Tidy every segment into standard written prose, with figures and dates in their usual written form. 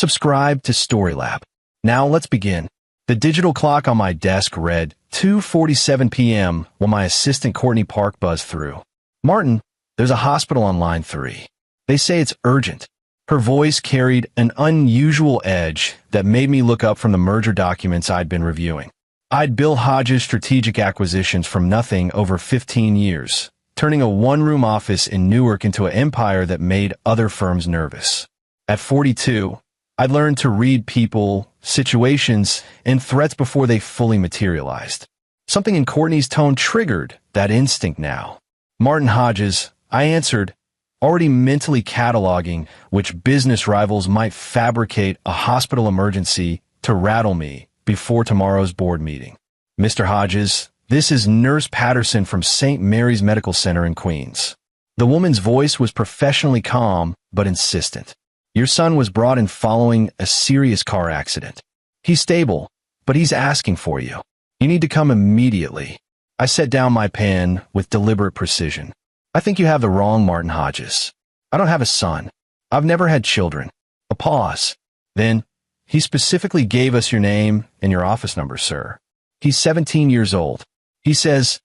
Subscribe to Storylab. Now let's begin. The digital clock on my desk read 2:47 p.m. when my assistant Courtney Park buzzed through. "Martin, there's a hospital on line 3. They say it's urgent." Her voice carried an unusual edge that made me look up from the merger documents I'd been reviewing. I'd Bill Hodges Strategic Acquisitions from nothing over 15 years, turning a one-room office in Newark into an empire that made other firms nervous. At 42, I'd learned to read people, situations, and threats before they fully materialized. Something in Courtney's tone triggered that instinct now. "Martin Hodges," I answered, already mentally cataloging which business rivals might fabricate a hospital emergency to rattle me before tomorrow's board meeting. "Mr. Hodges, this is Nurse Patterson from St. Mary's Medical Center in Queens." The woman's voice was professionally calm but insistent. "Your son was brought in following a serious car accident. He's stable, but he's asking for you. You need to come immediately." I set down my pen with deliberate precision. "I think you have the wrong Martin Hodges. I don't have a son. I've never had children." A pause. Then, "He specifically gave us your name and your office number, sir. He's 17 years old. He says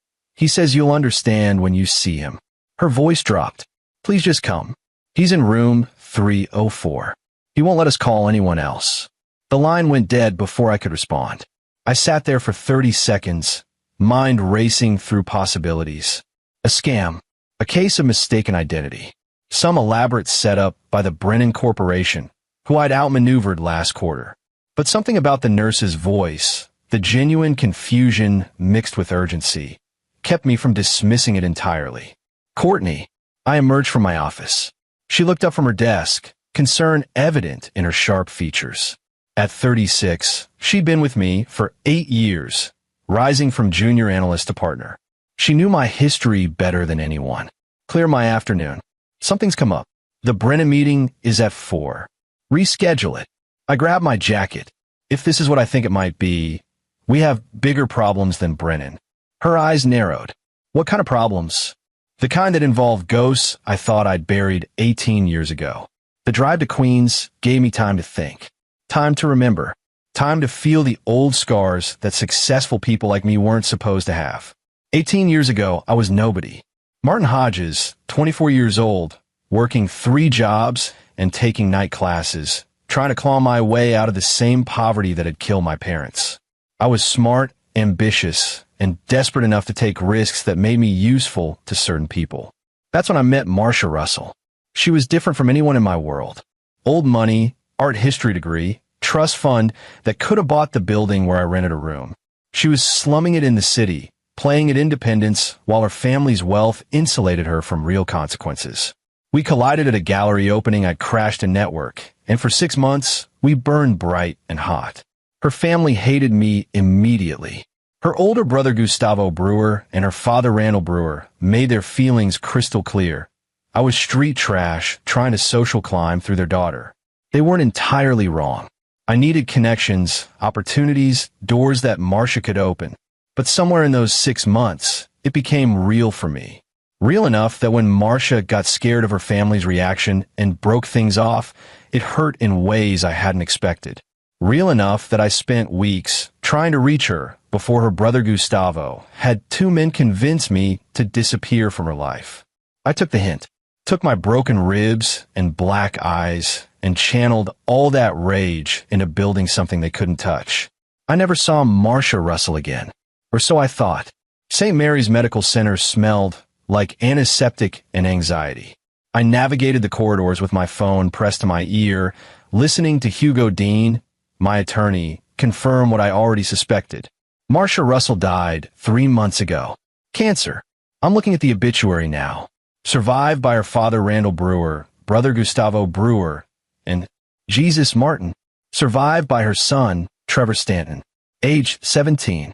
you'll understand when you see him." Her voice dropped. "Please just come. He's in room 304. He won't let us call anyone else." The line went dead before I could respond. I sat there for 30 seconds, mind racing through possibilities. A scam. A case of mistaken identity. Some elaborate setup by the Brennan Corporation, who I'd outmaneuvered last quarter. But something about the nurse's voice, the genuine confusion mixed with urgency, kept me from dismissing it entirely. "Courtney." I emerged from my office. She looked up from her desk, concern evident in her sharp features. At 36, she'd been with me for 8 years, rising from junior analyst to partner. She knew my history better than anyone. "Clear my afternoon. Something's come up. The Brennan meeting is at 4. Reschedule it." I grabbed my jacket. "If this is what I think it might be, we have bigger problems than Brennan." Her eyes narrowed. "What kind of problems?" "The kind that involved ghosts I thought I'd buried 18 years ago." The drive to Queens gave me time to think. Time to remember. Time to feel the old scars that successful people like me weren't supposed to have. 18 years ago, I was nobody. Martin Hodges, 24 years old, working 3 jobs and taking night classes, trying to claw my way out of the same poverty that had killed my parents. I was smart, ambitious, and desperate enough to take risks that made me useful to certain people. That's when I met Marcia Russell. She was different from anyone in my world. Old money, art history degree, trust fund that could have bought the building where I rented a room. She was slumming it in the city, playing at independence while her family's wealth insulated her from real consequences. We collided at a gallery opening I'd crashed a network, and for 6 months, we burned bright and hot. Her family hated me immediately. Her older brother Gustavo Brewer and her father Randall Brewer made their feelings crystal clear. I was street trash trying to social climb through their daughter. They weren't entirely wrong. I needed connections, opportunities, doors that Marcia could open. But somewhere in those 6 months, it became real for me. Real enough that when Marcia got scared of her family's reaction and broke things off, it hurt in ways I hadn't expected. Real enough that I spent weeks trying to reach her before her brother Gustavo had 2 men convince me to disappear from her life. I took the hint, took my broken ribs and black eyes, and channeled all that rage into building something they couldn't touch. I never saw Marcia Russell again. Or so I thought. St. Mary's Medical Center smelled like antiseptic and anxiety. I navigated the corridors with my phone pressed to my ear, listening to Hugo Dean, my attorney, confirm what I already suspected. Marcia Russell died 3 months ago. Cancer. I'm looking at the obituary now. Survived by her father Randall Brewer, brother Gustavo Brewer, and Jesus Martin. Survived by her son, Trevor Stanton, age 17.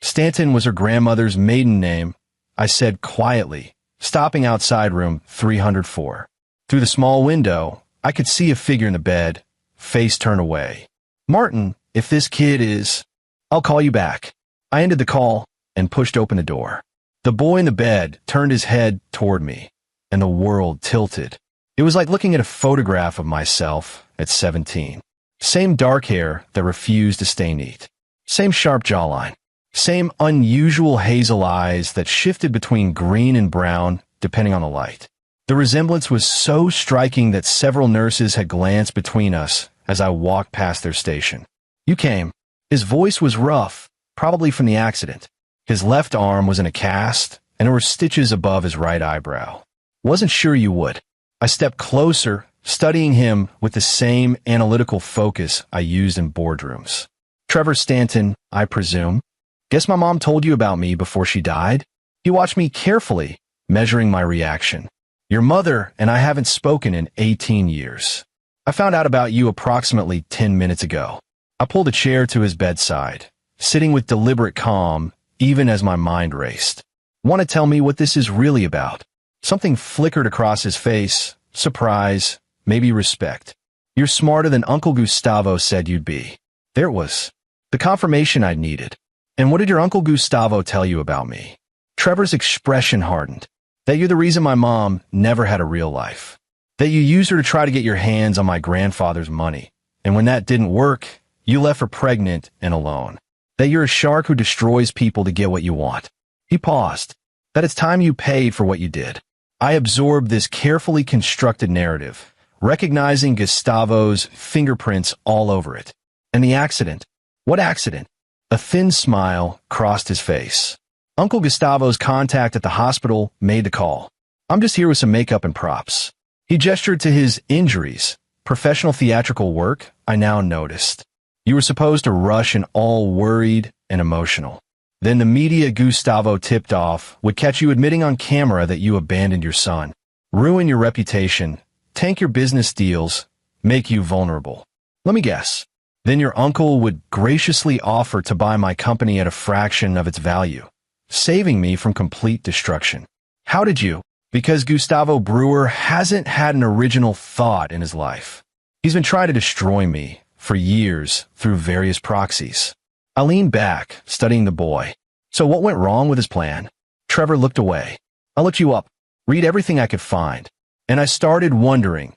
Stanton was her grandmother's maiden name, I said quietly, stopping outside room 304. Through the small window, I could see a figure in the bed, face turned away. "Martin, if this kid is, I'll call you back." I ended the call and pushed open the door. The boy in the bed turned his head toward me, and the world tilted. It was like looking at a photograph of myself at 17. Same dark hair that refused to stay neat. Same sharp jawline. Same unusual hazel eyes that shifted between green and brown depending on the light. The resemblance was so striking that several nurses had glanced between us as I walked past their station. You came. His voice was rough, probably from the accident. His left arm was in a cast, and there were stitches above his right eyebrow. Wasn't sure you would. I stepped closer, studying him with the same analytical focus I used in boardrooms. Trevor Stanton, I presume. Guess my mom told you about me before she died? He watched me carefully, measuring my reaction. Your mother and I haven't spoken in 18 years. I found out about you approximately 10 minutes ago. I pulled a chair to his bedside, sitting with deliberate calm, even as my mind raced. Want to tell me what this is really about? Something flickered across his face. Surprise, maybe respect. You're smarter than Uncle Gustavo said you'd be. There it was. The confirmation I'd needed. And what did your Uncle Gustavo tell you about me? Trevor's expression hardened. That you're the reason my mom never had a real life. That you used her to try to get your hands on my grandfather's money. And when that didn't work, you left her pregnant and alone. That you're a shark who destroys people to get what you want. He paused. That it's time you paid for what you did. I absorbed this carefully constructed narrative, recognizing Gustavo's fingerprints all over it. And the accident. What accident? A thin smile crossed his face. Uncle Gustavo's contact at the hospital made the call. I'm just here with some makeup and props. He gestured to his injuries. Professional theatrical work, I now noticed. You were supposed to rush and all worried and emotional. Then the media Gustavo tipped off would catch you admitting on camera that you abandoned your son, ruin your reputation, tank your business deals, make you vulnerable. Let me guess. Then your uncle would graciously offer to buy my company at a fraction of its value, saving me from complete destruction. How did you? Because Gustavo Brewer hasn't had an original thought in his life. He's been trying to destroy me for years through various proxies. I leaned back, studying the boy. So what went wrong with his plan? Trevor looked away. I looked you up, read everything I could find, and I started wondering,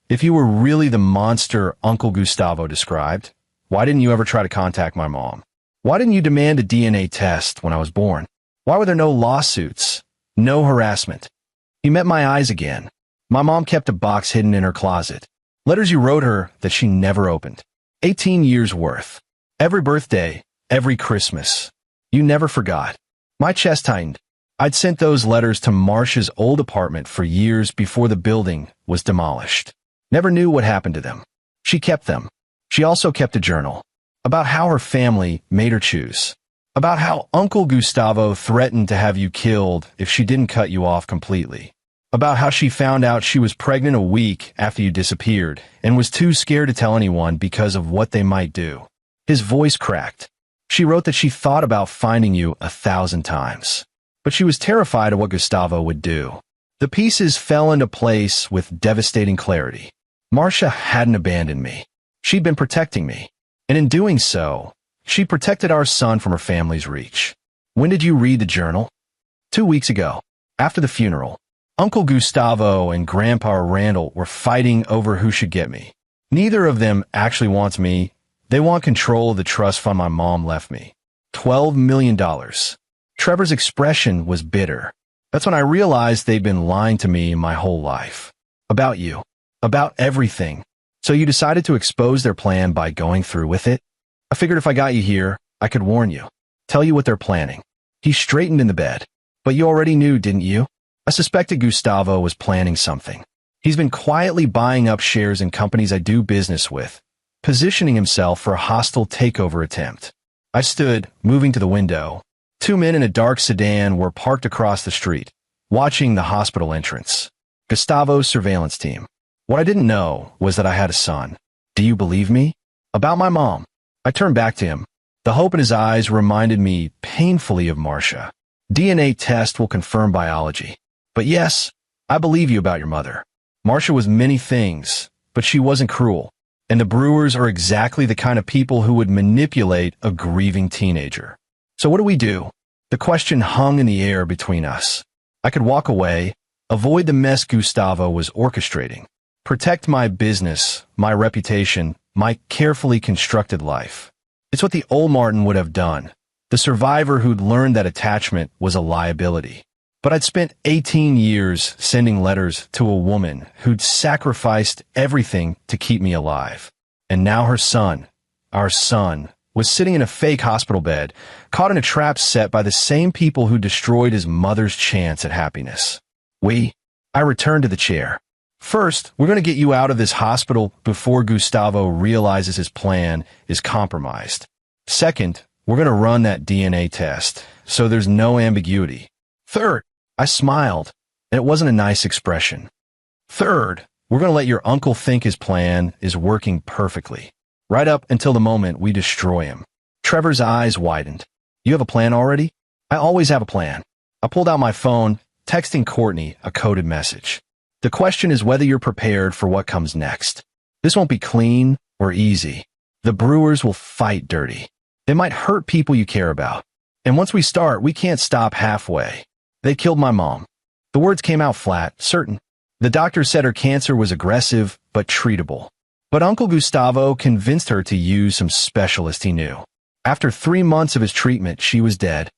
if you were really the monster Uncle Gustavo described, why didn't you ever try to contact my mom? Why didn't you demand a DNA test when I was born? Why were there no lawsuits? No harassment? He met my eyes again. My mom kept a box hidden in her closet. Letters you wrote her that she never opened. 18 years worth. Every birthday, every Christmas. You never forgot. My chest tightened. I'd sent those letters to Marcia's old apartment for years before the building was demolished. Never knew what happened to them. She kept them. She also kept a journal about how her family made her choose, about how Uncle Gustavo threatened to have you killed if she didn't cut you off completely, about how she found out she was pregnant a week after you disappeared and was too scared to tell anyone because of what they might do. His voice cracked. She wrote that she thought about finding you 1,000 times, but she was terrified of what Gustavo would do. The pieces fell into place with devastating clarity. Marcia hadn't abandoned me. She'd been protecting me, and in doing so, she protected our son from her family's reach. When did you read the journal? 2 weeks ago, after the funeral. Uncle Gustavo and Grandpa Randall were fighting over who should get me. Neither of them actually wants me. They want control of the trust fund my mom left me. $12 million. Trevor's expression was bitter. That's when I realized they'd been lying to me my whole life. About you. About everything. So you decided to expose their plan by going through with it? I figured if I got you here, I could warn you. Tell you what they're planning. He straightened in the bed. But you already knew, didn't you? I suspected Gustavo was planning something. He's been quietly buying up shares in companies I do business with, positioning himself for a hostile takeover attempt. I stood, moving to the window. 2 men in a dark sedan were parked across the street, watching the hospital entrance. Gustavo's surveillance team. What I didn't know was that I had a son. Do you believe me? About my mom. I turned back to him. The hope in his eyes reminded me painfully of Marcia. DNA test will confirm biology. But yes, I believe you about your mother. Marcia was many things, but she wasn't cruel. And the Brewers are exactly the kind of people who would manipulate a grieving teenager. So what do we do? The question hung in the air between us. I could walk away, avoid the mess Gustavo was orchestrating, protect my business, my reputation, my carefully constructed life. It's what the old Martin would have done, the survivor who'd learned that attachment was a liability. But I'd spent 18 years sending letters to a woman who'd sacrificed everything to keep me alive. And now her son, our son, was sitting in a fake hospital bed, caught in a trap set by the same people who destroyed his mother's chance at happiness. I returned to the chair. First, we're going to get you out of this hospital before Gustavo realizes his plan is compromised. Second, we're going to run that DNA test, so there's no ambiguity. Third, I smiled, and it wasn't a nice expression. Third, we're going to let your uncle think his plan is working perfectly, right up until the moment we destroy him. Trevor's eyes widened. You have a plan already? I always have a plan. I pulled out my phone, texting Courtney a coded message. The question is whether you're prepared for what comes next. This won't be clean or easy. The Brewers will fight dirty. They might hurt people you care about. And once we start, we can't stop halfway. They killed my mom. The words came out flat, certain. The doctor said her cancer was aggressive, but treatable. But Uncle Gustavo convinced her to use some specialist he knew. After 3 months of his treatment, she was dead.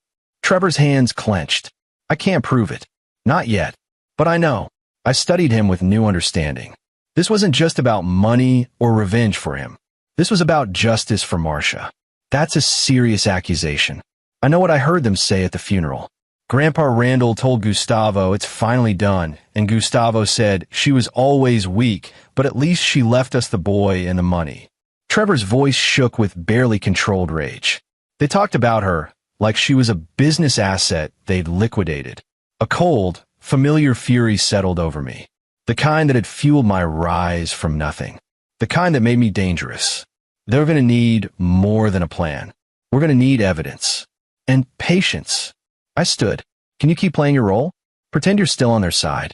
Trevor's hands clenched. I can't prove it. Not yet. But I know. I studied him with new understanding. This wasn't just about money or revenge for him. This was about justice for Marcia. That's a serious accusation. I know what I heard them say at the funeral. Grandpa Randall told Gustavo it's finally done, and Gustavo said she was always weak, but at least she left us the boy and the money. Trevor's voice shook with barely controlled rage. They talked about her like she was a business asset they'd liquidated. A cold, familiar fury settled over me. The kind that had fueled my rise from nothing. The kind that made me dangerous. They're going to need more than a plan. We're going to need evidence. And patience. I stood. Can you keep playing your role? Pretend you're still on their side.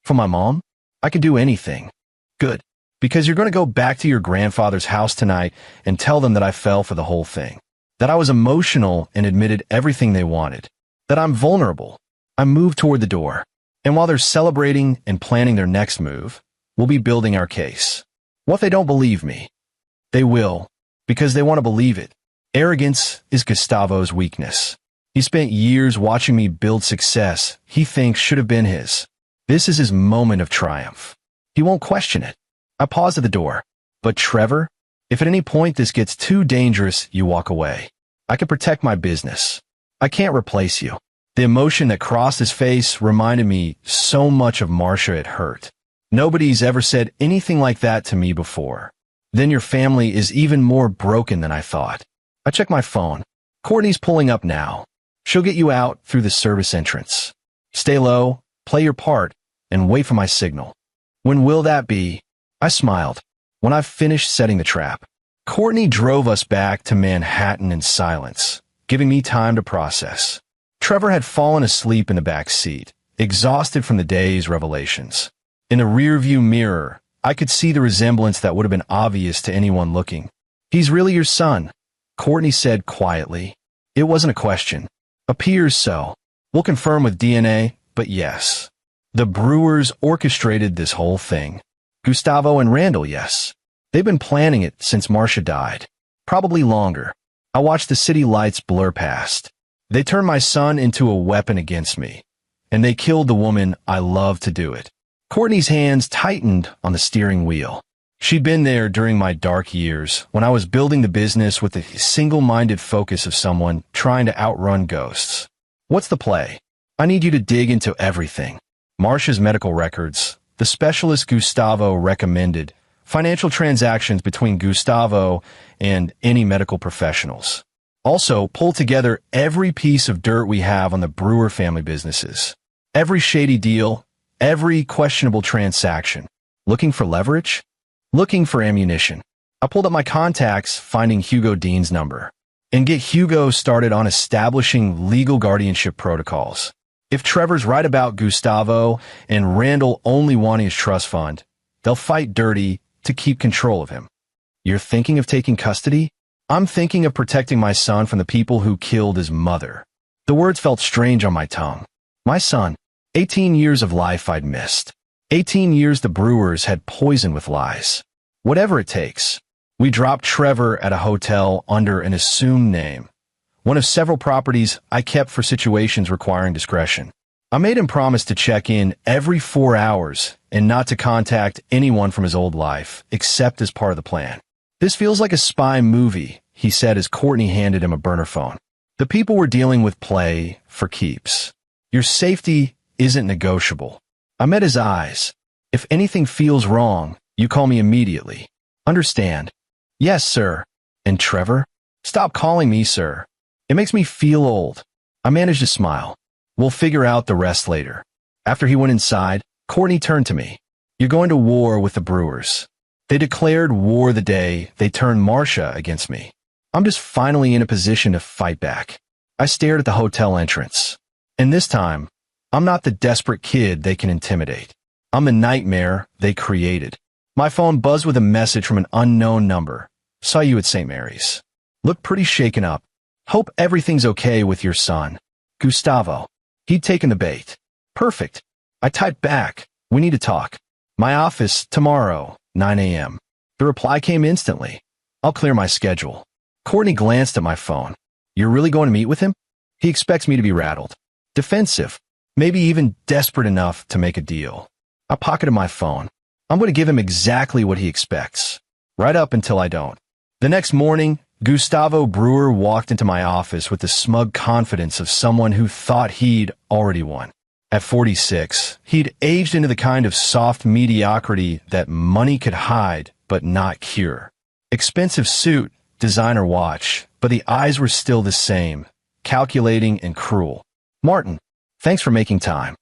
For my mom? I can do anything. Good. Because you're going to go back to your grandfather's house tonight and tell them that I fell for the whole thing. That I was emotional and admitted everything they wanted. That I'm vulnerable. I moved toward the door. And while they're celebrating and planning their next move, we'll be building our case. What if they don't believe me? They will, because they want to believe it. Arrogance is Gustavo's weakness. He spent years watching me build success he thinks should have been his. This is his moment of triumph. He won't question it. I paused at the door. But Trevor, if at any point this gets too dangerous, you walk away. I can protect my business. I can't replace you. The emotion that crossed his face reminded me so much of Marcia it hurt. Nobody's ever said anything like that to me before. Then your family is even more broken than I thought. I checked my phone. Courtney's pulling up now. She'll get you out through the service entrance. Stay low, play your part, and wait for my signal. When will that be? I smiled. When I've finished setting the trap. Courtney drove us back to Manhattan in silence, giving me time to process. Trevor had fallen asleep in the back seat, exhausted from the day's revelations. In the rearview mirror, I could see the resemblance that would have been obvious to anyone looking. He's really your son, Courtney said quietly. It wasn't a question. Appears so. We'll confirm with DNA, but yes. The Brewers orchestrated this whole thing. Gustavo and Randall, yes. They've been planning it since Marcia died. Probably longer. I watched the city lights blur past. They turned my son into a weapon against me. And they killed the woman I love to do it. Courtney's hands tightened on the steering wheel. She'd been there during my dark years, when I was building the business with the single-minded focus of someone trying to outrun ghosts. What's the play? I need you to dig into everything. Marcia's medical records, the specialist Gustavo recommended, financial transactions between Gustavo and any medical professionals. Also, pull together every piece of dirt we have on the Brewer family businesses. Every shady deal, every questionable transaction. Looking for leverage? Looking for ammunition. I pulled up my contacts, finding Hugo Dean's number. And get Hugo started on establishing legal guardianship protocols. If Trevor's right about Gustavo and Randall only wanting his trust fund, they'll fight dirty to keep control of him. You're thinking of taking custody? I'm thinking of protecting my son from the people who killed his mother. The words felt strange on my tongue. My son. 18 years of life I'd missed. 18 years the Brewers had poisoned with lies. Whatever it takes. We dropped Trevor at a hotel under an assumed name, one of several properties I kept for situations requiring discretion. I made him promise to check in every 4 hours and not to contact anyone from his old life, except as part of the plan. This feels like a spy movie, he said as Courtney handed him a burner phone. The people we're dealing with play for keeps. Your safety isn't negotiable. I met his eyes. If anything feels wrong, you call me immediately. Understand? Yes, sir. And Trevor? Stop calling me sir. It makes me feel old. I managed to smile. We'll figure out the rest later. After he went inside, Courtney turned to me. You're going to war with the Brewers. They declared war the day they turned Marcia against me. I'm just finally in a position to fight back. I stared at the hotel entrance. And this time, I'm not the desperate kid they can intimidate. I'm the nightmare they created. My phone buzzed with a message from an unknown number. Saw you at St. Mary's. Look pretty shaken up. Hope everything's okay with your son. Gustavo. He'd taken the bait. Perfect. I typed back. We need to talk. My office tomorrow, 9 a.m. The reply came instantly. I'll clear my schedule. Courtney glanced at my phone. You're really going to meet with him? He expects me to be rattled. Defensive. Maybe even desperate enough to make a deal. I pocketed my phone. I'm going to give him exactly what he expects. Right up until I don't. The next morning, Gustavo Brewer walked into my office with the smug confidence of someone who thought he'd already won. At 46, he'd aged into the kind of soft mediocrity that money could hide but not cure. Expensive suit, designer watch, but the eyes were still the same, calculating and cruel. Martin, thanks for making time.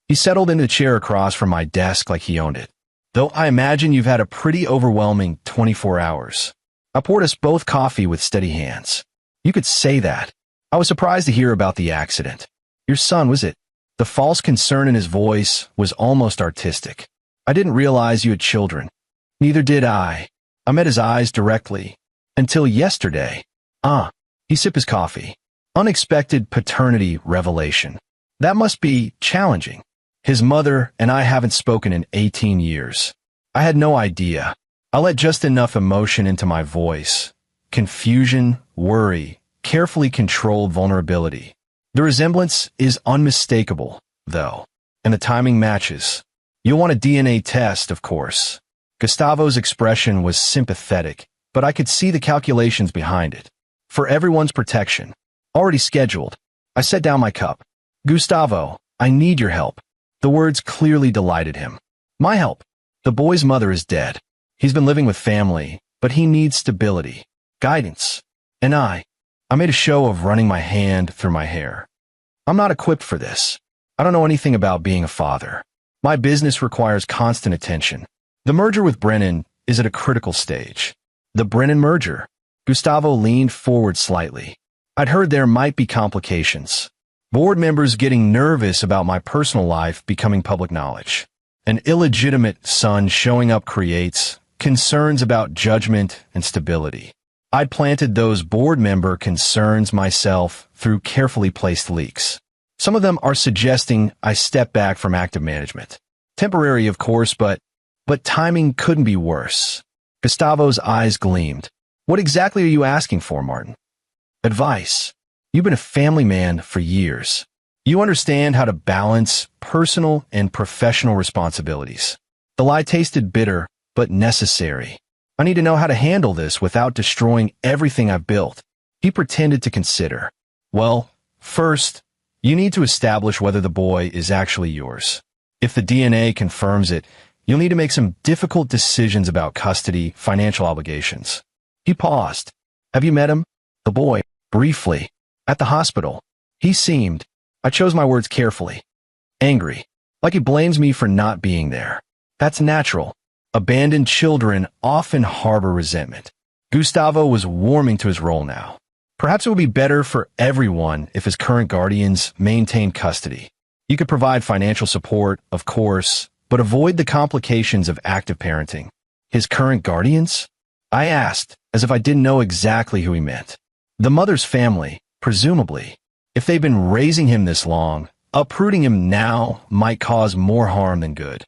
He settled into the chair across from my desk like he owned it. Though I imagine you've had a pretty overwhelming 24 hours. I poured us both coffee with steady hands. You could say that. I was surprised to hear about the accident. Your son, was it? The false concern in his voice was almost artistic. I didn't realize you had children. Neither did I. I met his eyes directly. Until yesterday. He sipped his coffee. Unexpected paternity revelation. That must be challenging. His mother and I haven't spoken in 18 years. I had no idea. I let just enough emotion into my voice. Confusion, worry, carefully controlled vulnerability. The resemblance is unmistakable, though, and the timing matches. You'll want a DNA test, of course. Gustavo's expression was sympathetic, but I could see the calculations behind it. For everyone's protection. Already scheduled. I set down my cup. Gustavo, I need your help. The words clearly delighted him. My help. The boy's mother is dead. He's been living with family, but he needs stability, guidance. And I made a show of running my hand through my hair. I'm not equipped for this. I don't know anything about being a father. My business requires constant attention. The merger with Brennan is at a critical stage. The Brennan merger. Gustavo leaned forward slightly. I'd heard there might be complications. Board members getting nervous about my personal life becoming public knowledge. An illegitimate son showing up creates concerns about judgment and stability. I'd planted those board member concerns myself through carefully placed leaks. Some of them are suggesting I step back from active management. Temporary, of course, but timing couldn't be worse. Gustavo's eyes gleamed. What exactly are you asking for, Martin? Advice. You've been a family man for years. You understand how to balance personal and professional responsibilities. The lie tasted bitter, but necessary. I need to know how to handle this without destroying everything I've built. He pretended to consider. Well, first, you need to establish whether the boy is actually yours. If the DNA confirms it, you'll need to make some difficult decisions about custody, financial obligations. He paused. Have you met him? The boy, briefly. At the hospital. He seemed, I chose my words carefully, angry, like he blames me for not being there. That's natural. Abandoned children often harbor resentment. Gustavo was warming to his role now. Perhaps it would be better for everyone if his current guardians maintained custody. You could provide financial support, of course, but avoid the complications of active parenting. His current guardians? I asked, as if I didn't know exactly who he meant. The mother's family, presumably. If they've been raising him this long, uprooting him now might cause more harm than good.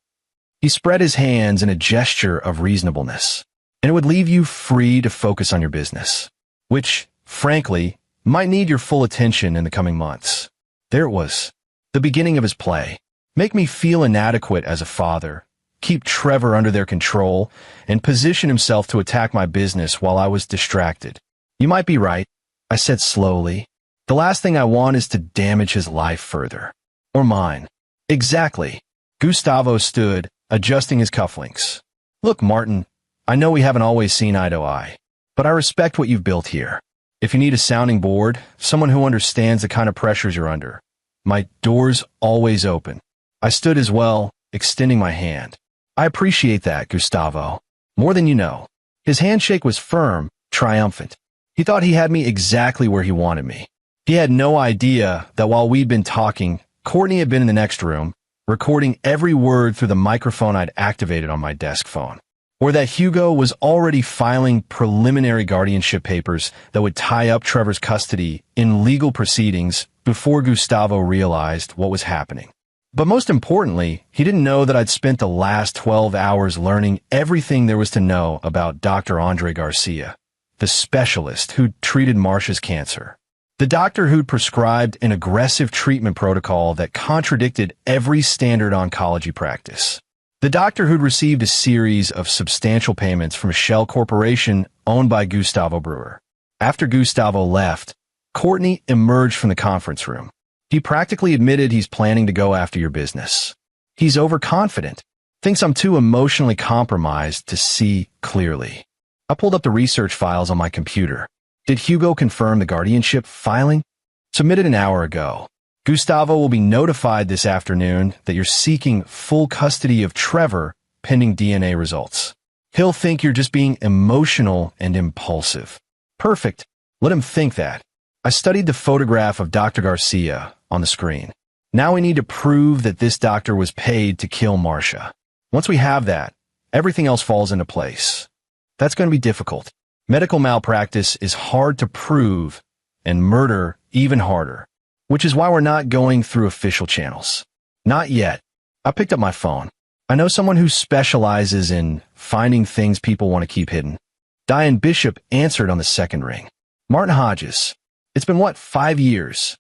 He spread his hands in a gesture of reasonableness. and it would leave you free to focus on your business, which, frankly, might need your full attention in the coming months. There it was, the beginning of his play. Make me feel inadequate as a father, keep Trevor under their control, and position himself to attack my business while I was distracted. You might be right, I said slowly. The last thing I want is to damage his life further. Or mine. Exactly. Gustavo stood, adjusting his cufflinks. Look, Martin, I know we haven't always seen eye to eye, but I respect what you've built here. If you need a sounding board, someone who understands the kind of pressures you're under, my door's always open. I stood as well, extending my hand. I appreciate that, Gustavo. More than you know. His handshake was firm, triumphant. He thought he had me exactly where he wanted me. He had no idea that while we'd been talking, Courtney had been in the next room, recording every word through the microphone I'd activated on my desk phone. Or that Hugo was already filing preliminary guardianship papers that would tie up Trevor's custody in legal proceedings before Gustavo realized what was happening. But most importantly, he didn't know that I'd spent the last 12 hours learning everything there was to know about Dr. Andre Garcia, the specialist who'd treated Marcia's cancer. The doctor who'd prescribed an aggressive treatment protocol that contradicted every standard oncology practice. The doctor who'd received a series of substantial payments from a shell corporation owned by Gustavo Brewer. After Gustavo left, Courtney emerged from the conference room. He practically admitted he's planning to go after your business. He's overconfident, thinks I'm too emotionally compromised to see clearly. I pulled up the research files on my computer. Did Hugo confirm the guardianship filing? Submitted an hour ago. Gustavo will be notified this afternoon that you're seeking full custody of Trevor pending DNA results. He'll think you're just being emotional and impulsive. Perfect. Let him think that. I studied the photograph of Dr. Garcia on the screen. Now we need to prove that this doctor was paid to kill Marcia. Once we have that, everything else falls into place. That's going to be difficult. Medical malpractice is hard to prove, and murder even harder, which is why we're not going through official channels. Not yet. I picked up my phone. I know someone who specializes in finding things people want to keep hidden. Diane Bishop answered on the second ring. Martin Hodges. It's been, 5 years?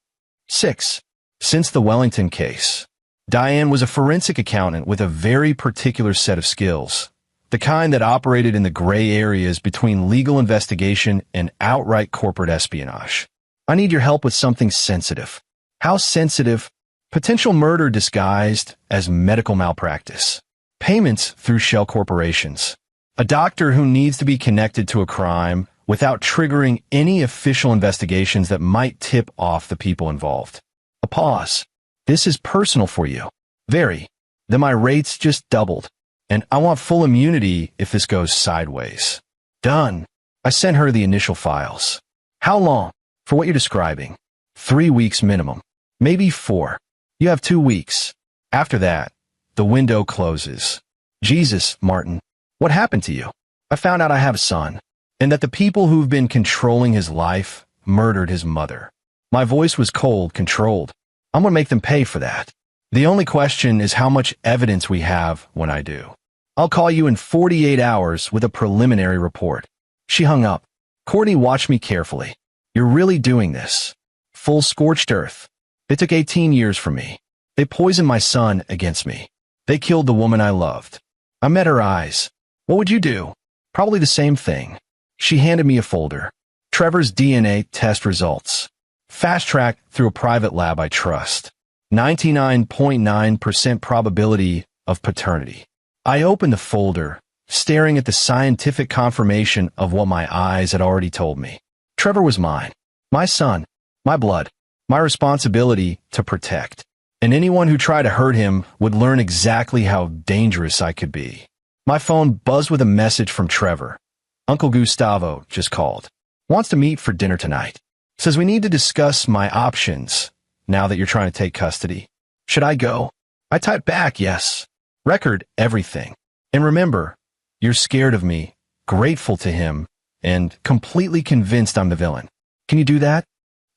6. Since the Wellington case. Diane was a forensic accountant with a very particular set of skills, the kind that operated in the gray areas between legal investigation and outright corporate espionage. I need your help with something sensitive. How sensitive? Potential murder disguised as medical malpractice. Payments through shell corporations. A doctor who needs to be connected to a crime without triggering any official investigations that might tip off the people involved. A pause. This is personal for you. Very. Then my rates just doubled. And I want full immunity if this goes sideways. Done. I sent her the initial files. How long? For what you're describing. 3 weeks minimum. Maybe 4. You have 2 weeks. After that, the window closes. Jesus, Martin. What happened to you? I found out I have a son, and that the people who've been controlling his life murdered his mother. My voice was cold, controlled. I'm gonna make them pay for that. The only question is how much evidence we have when I do. I'll call you in 48 hours with a preliminary report. She hung up. Courtney watched me carefully. You're really doing this. Full scorched earth. It took 18 years for me. They poisoned my son against me. They killed the woman I loved. I met her eyes. What would you do? Probably the same thing. She handed me a folder. Trevor's DNA test results. Fast track through a private lab I trust. 99.9% probability of paternity. I opened the folder, staring at the scientific confirmation of what my eyes had already told me. Trevor was mine. My son. My blood. My responsibility to protect. And anyone who tried to hurt him would learn exactly how dangerous I could be. My phone buzzed with a message from Trevor. Uncle Gustavo just called. Wants to meet for dinner tonight. Says we need to discuss my options now that you're trying to take custody. Should I go? I typed back, yes. Record everything. And remember, you're scared of me, grateful to him, and completely convinced I'm the villain. Can you do that?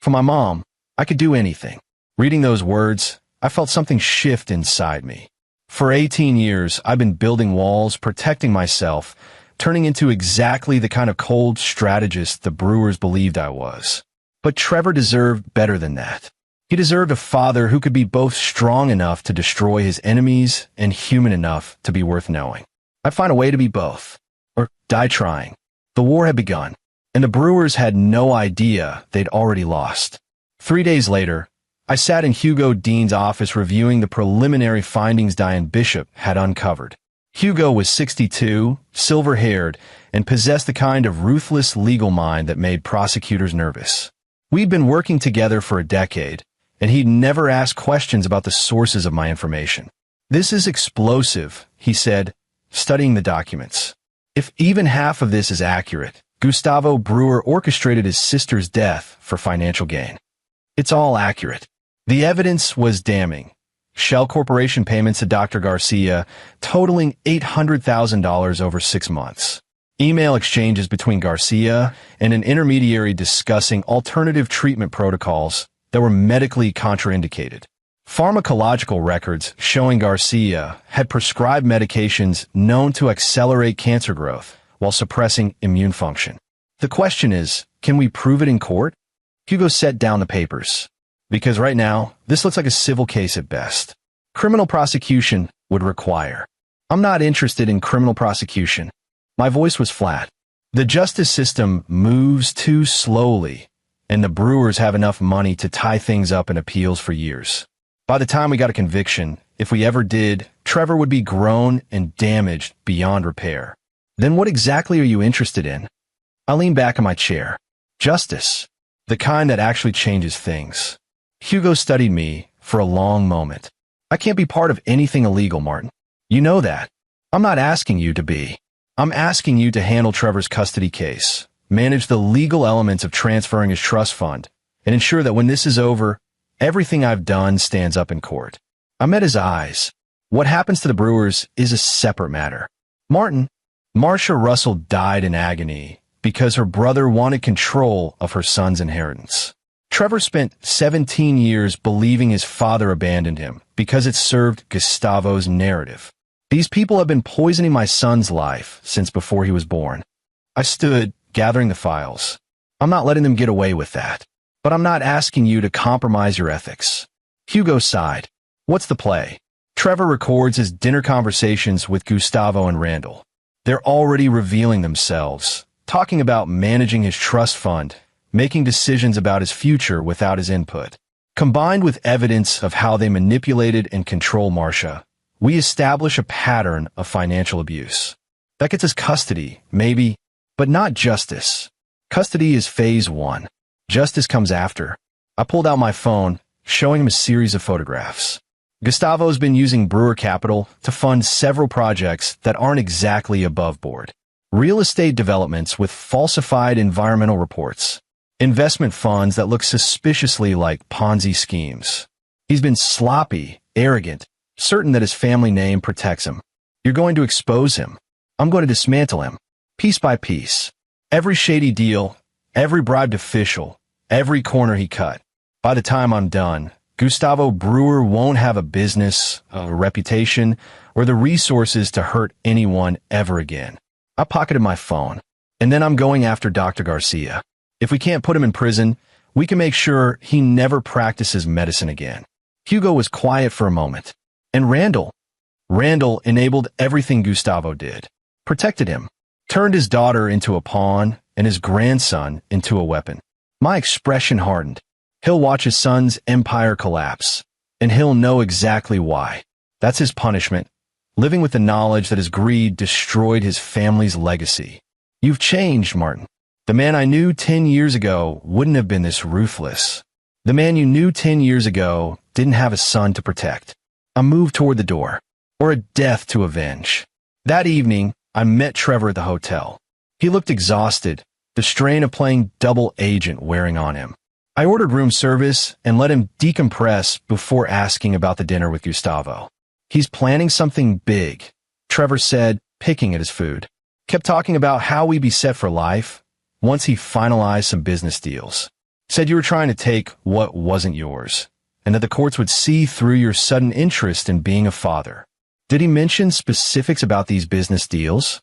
For my mom, I could do anything. Reading those words, I felt something shift inside me. For 18 years, I've been building walls, protecting myself, turning into exactly the kind of cold strategist the Brewers believed I was. But Trevor deserved better than that. He deserved a father who could be both strong enough to destroy his enemies and human enough to be worth knowing. I'd find a way to be both, or die trying. The war had begun, and the Brewers had no idea they'd already lost. 3 days later, I sat in Hugo Dean's office reviewing the preliminary findings Diane Bishop had uncovered. Hugo was 62, silver-haired, and possessed the kind of ruthless legal mind that made prosecutors nervous. We'd been working together for a decade, and he'd never asked questions about the sources of my information. "This is explosive," he said, studying the documents. "If even half of this is accurate, Gustavo Brewer orchestrated his sister's death for financial gain." "It's all accurate." The evidence was damning. Shell Corporation payments to Dr. Garcia totaling $800,000 over 6 months. Email exchanges between Garcia and an intermediary discussing alternative treatment protocols that were medically contraindicated. Pharmacological records showing Garcia had prescribed medications known to accelerate cancer growth while suppressing immune function. The question is, can we prove it in court? Hugo set down the papers. "Because right now, this looks like a civil case at best. Criminal prosecution would require." "I'm not interested in criminal prosecution." My voice was flat. "The justice system moves too slowly, and the Brewers have enough money to tie things up in appeals for years. By the time we got a conviction, if we ever did, Trevor would be grown and damaged beyond repair." "Then what exactly are you interested in?" I leaned back in my chair. "Justice. The kind that actually changes things." Hugo studied me for a long moment. "I can't be part of anything illegal, Martin. You know that. I'm not asking you to be. I'm asking you to handle Trevor's custody case, manage the legal elements of transferring his trust fund, and ensure that when this is over, everything I've done stands up in court." I met his eyes. "What happens to the Brewers is a separate matter. Martin, Marcia Russell died in agony because her brother wanted control of her son's inheritance. Trevor spent 17 years believing his father abandoned him because it served Gustavo's narrative. These people have been poisoning my son's life since before he was born." I stood, gathering the files. "I'm not letting them get away with that. But I'm not asking you to compromise your ethics." Hugo sighed. "What's the play?" Trevor records his dinner conversations with Gustavo and Randall. They're already revealing themselves, talking about managing his trust fund, making decisions about his future without his input. Combined with evidence of how they manipulated and control Marcia, we establish a pattern of financial abuse. That gets us custody, maybe, but not justice. Custody is phase 1. Justice comes after. I pulled out my phone, showing him a series of photographs. Gustavo's been using Brewer Capital to fund several projects that aren't exactly above board. Real estate developments with falsified environmental reports. Investment funds that look suspiciously like Ponzi schemes. He's been sloppy, arrogant, certain that his family name protects him. "You're going to expose him. I'm going to dismantle him, piece by piece. Every shady deal, every bribed official, every corner he cut. By the time I'm done, Gustavo Brewer won't have a business, a reputation, or the resources to hurt anyone ever again." I pocketed my phone. "And then I'm going after Dr. Garcia. If we can't put him in prison, we can make sure he never practices medicine again." Hugo was quiet for a moment. "And Randall?" "Randall enabled everything Gustavo did. Protected him. Turned his daughter into a pawn and his grandson into a weapon." My expression hardened. "He'll watch his son's empire collapse, and he'll know exactly why. That's his punishment, living with the knowledge that his greed destroyed his family's legacy." "You've changed, Martin. The man I knew 10 years ago wouldn't have been this ruthless. The man you knew 10 years ago didn't have a son to protect." I moved toward the door, or a death to avenge. That evening, I met Trevor at the hotel. He looked exhausted, the strain of playing double agent wearing on him. I ordered room service and let him decompress before asking about the dinner with Gustavo. "He's planning something big," Trevor said, picking at his food. "Kept talking about how we'd be set for life once he finalized some business deals. Said you were trying to take what wasn't yours, and that the courts would see through your sudden interest in being a father." "Did he mention specifics about these business deals?"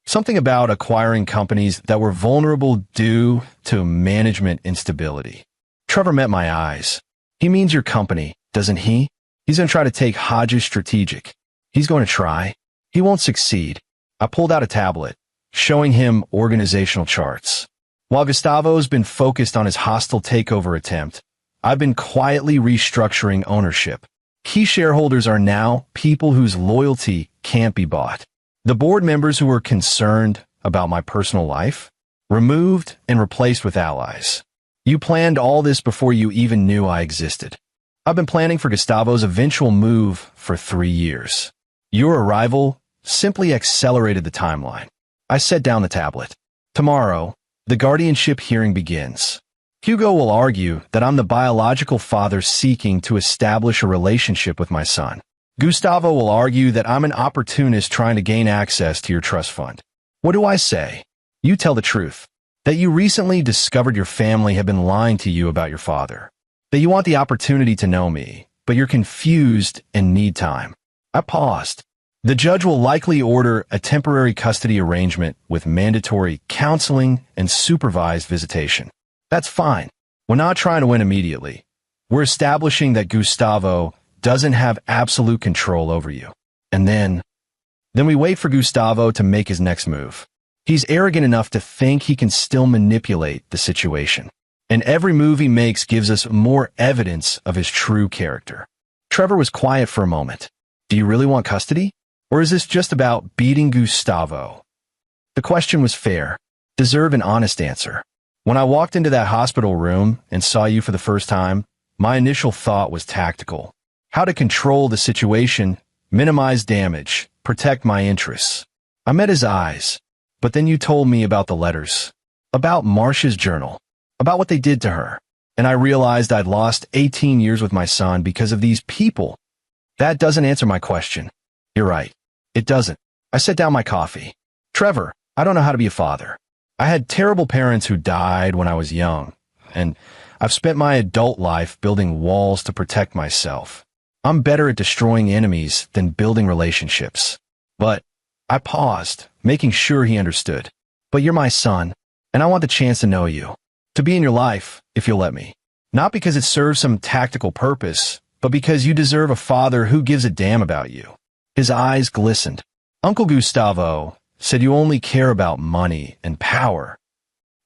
Something about acquiring companies that were vulnerable due to management instability. Trevor met my eyes. He means your company, doesn't he? He's going to try to take Hodges Strategic. He's going to try. He won't succeed. I pulled out a tablet, showing him organizational charts. While Gustavo's been focused on his hostile takeover attempt, I've been quietly restructuring ownership. Key shareholders are now people whose loyalty can't be bought. The board members who were concerned about my personal life, removed and replaced with allies. You planned all this before you even knew I existed. I've been planning for Gustavo's eventual move for 3 years. Your arrival simply accelerated the timeline. I set down the tablet. Tomorrow, the guardianship hearing begins. Hugo will argue that I'm the biological father seeking to establish a relationship with my son. Gustavo will argue that I'm an opportunist trying to gain access to your trust fund. What do I say? You tell the truth. That you recently discovered your family had been lying to you about your father. That you want the opportunity to know me, but you're confused and need time. I paused. The judge will likely order a temporary custody arrangement with mandatory counseling and supervised visitation. That's fine. We're not trying to win immediately. We're establishing that Gustavo doesn't have absolute control over you. And then we wait for Gustavo to make his next move. He's arrogant enough to think he can still manipulate the situation. And every move he makes gives us more evidence of his true character. Trevor was quiet for a moment. Do you really want custody? Or is this just about beating Gustavo? The question was fair, deserved an honest answer. When I walked into that hospital room and saw you for the first time, my initial thought was tactical. How to control the situation, minimize damage, protect my interests. I met his eyes, but then you told me about the letters, about Marcia's journal, about what they did to her, and I realized I'd lost 18 years with my son because of these people. That doesn't answer my question. You're right. It doesn't. I set down my coffee. Trevor, I don't know how to be a father. I had terrible parents who died when I was young, and I've spent my adult life building walls to protect myself. I'm better at destroying enemies than building relationships. But I paused, making sure he understood. But you're my son, and I want the chance to know you, to be in your life, if you'll let me. Not because it serves some tactical purpose, but because you deserve a father who gives a damn about you. His eyes glistened. Uncle Gustavo said you only care about money and power.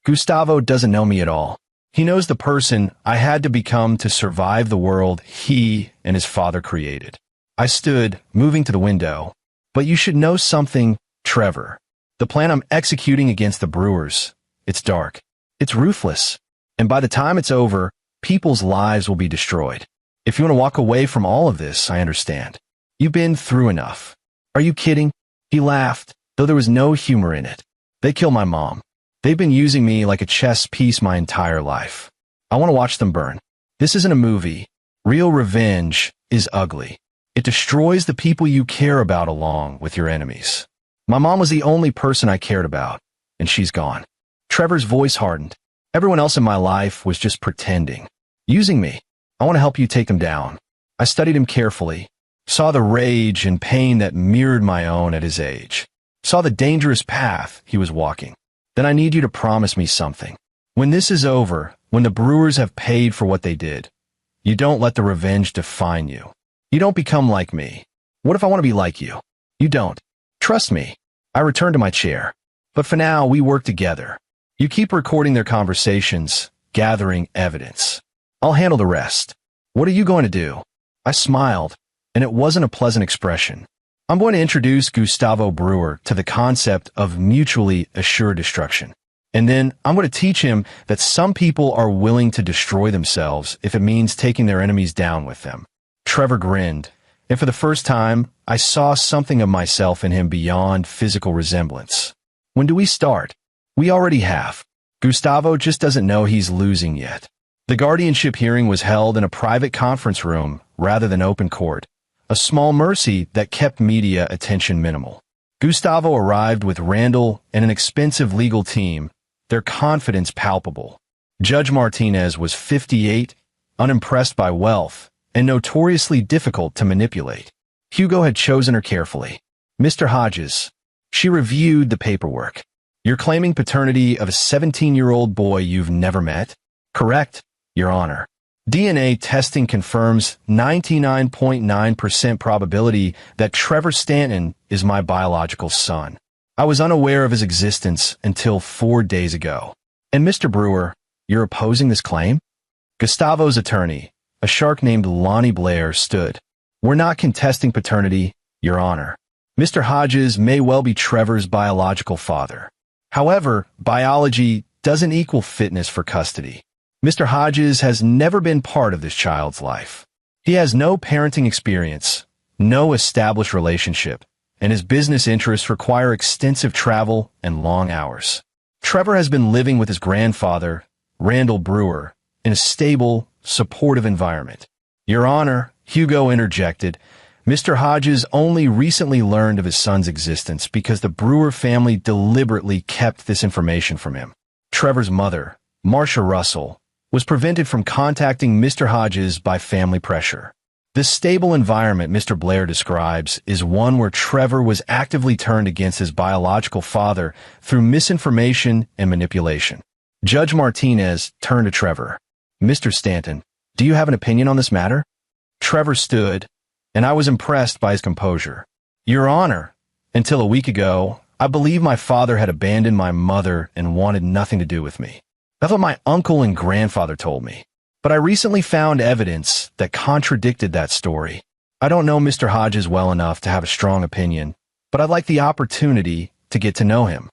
Gustavo doesn't know me at all. He knows the person I had to become to survive the world he and his father created. I stood, moving to the window. But you should know something, Trevor. The plan I'm executing against the Brewers, it's dark. It's ruthless. And by the time it's over, people's lives will be destroyed. If you want to walk away from all of this, I understand. You've been through enough. Are you kidding? He laughed, though there was no humor in it. They killed my mom. They've been using me like a chess piece my entire life. I want to watch them burn. This isn't a movie. Real revenge is ugly. It destroys the people you care about along with your enemies. My mom was the only person I cared about, and she's gone. Trevor's voice hardened. Everyone else in my life was just pretending. Using me. I want to help you take them down. I studied him carefully. Saw the rage and pain that mirrored my own at his age. Saw the dangerous path he was walking. Then I need you to promise me something. When this is over, when the Brewers have paid for what they did, you don't let the revenge define you. You don't become like me. What if I want to be like you? You don't. Trust me. I return to my chair. But for now, we work together. You keep recording their conversations, gathering evidence. I'll handle the rest. What are you going to do? I smiled, and it wasn't a pleasant expression. I'm going to introduce Gustavo Brewer to the concept of mutually assured destruction. And then I'm going to teach him that some people are willing to destroy themselves if it means taking their enemies down with them. Trevor grinned, and for the first time, I saw something of myself in him beyond physical resemblance. When do we start? We already have. Gustavo just doesn't know he's losing yet. The guardianship hearing was held in a private conference room rather than open court. A small mercy that kept media attention minimal. Gustavo arrived with Randall and an expensive legal team, their confidence palpable. Judge Martinez was 58, unimpressed by wealth, and notoriously difficult to manipulate. Hugo had chosen her carefully. Mr. Hodges, She reviewed the paperwork. You're claiming paternity of a 17-year-old boy you've never met? Correct, Your Honor. DNA testing confirms 99.9% probability that Trevor Stanton is my biological son. I was unaware of his existence until 4 days ago. And Mr. Brewer, you're opposing this claim? Gustavo's attorney, a shark named Lonnie Blair, stood. We're not contesting paternity, Your Honor. Mr. Hodges may well be Trevor's biological father. However, biology doesn't equal fitness for custody. Mr. Hodges has never been part of this child's life. He has no parenting experience, no established relationship, and his business interests require extensive travel and long hours. Trevor has been living with his grandfather, Randall Brewer, in a stable, supportive environment. Your Honor, Hugo interjected, Mr. Hodges only recently learned of his son's existence because the Brewer family deliberately kept this information from him. Trevor's mother, Marcia Russell, was prevented from contacting Mr. Hodges by family pressure. The stable environment Mr. Blair describes is one where Trevor was actively turned against his biological father through misinformation and manipulation. Judge Martinez turned to Trevor. Mr. Stanton, do you have an opinion on this matter? Trevor stood, and I was impressed by his composure. Your Honor, until a week ago, I believe my father had abandoned my mother and wanted nothing to do with me. That's what my uncle and grandfather told me. But I recently found evidence that contradicted that story. I don't know Mr. Hodges well enough to have a strong opinion, but I'd like the opportunity to get to know him.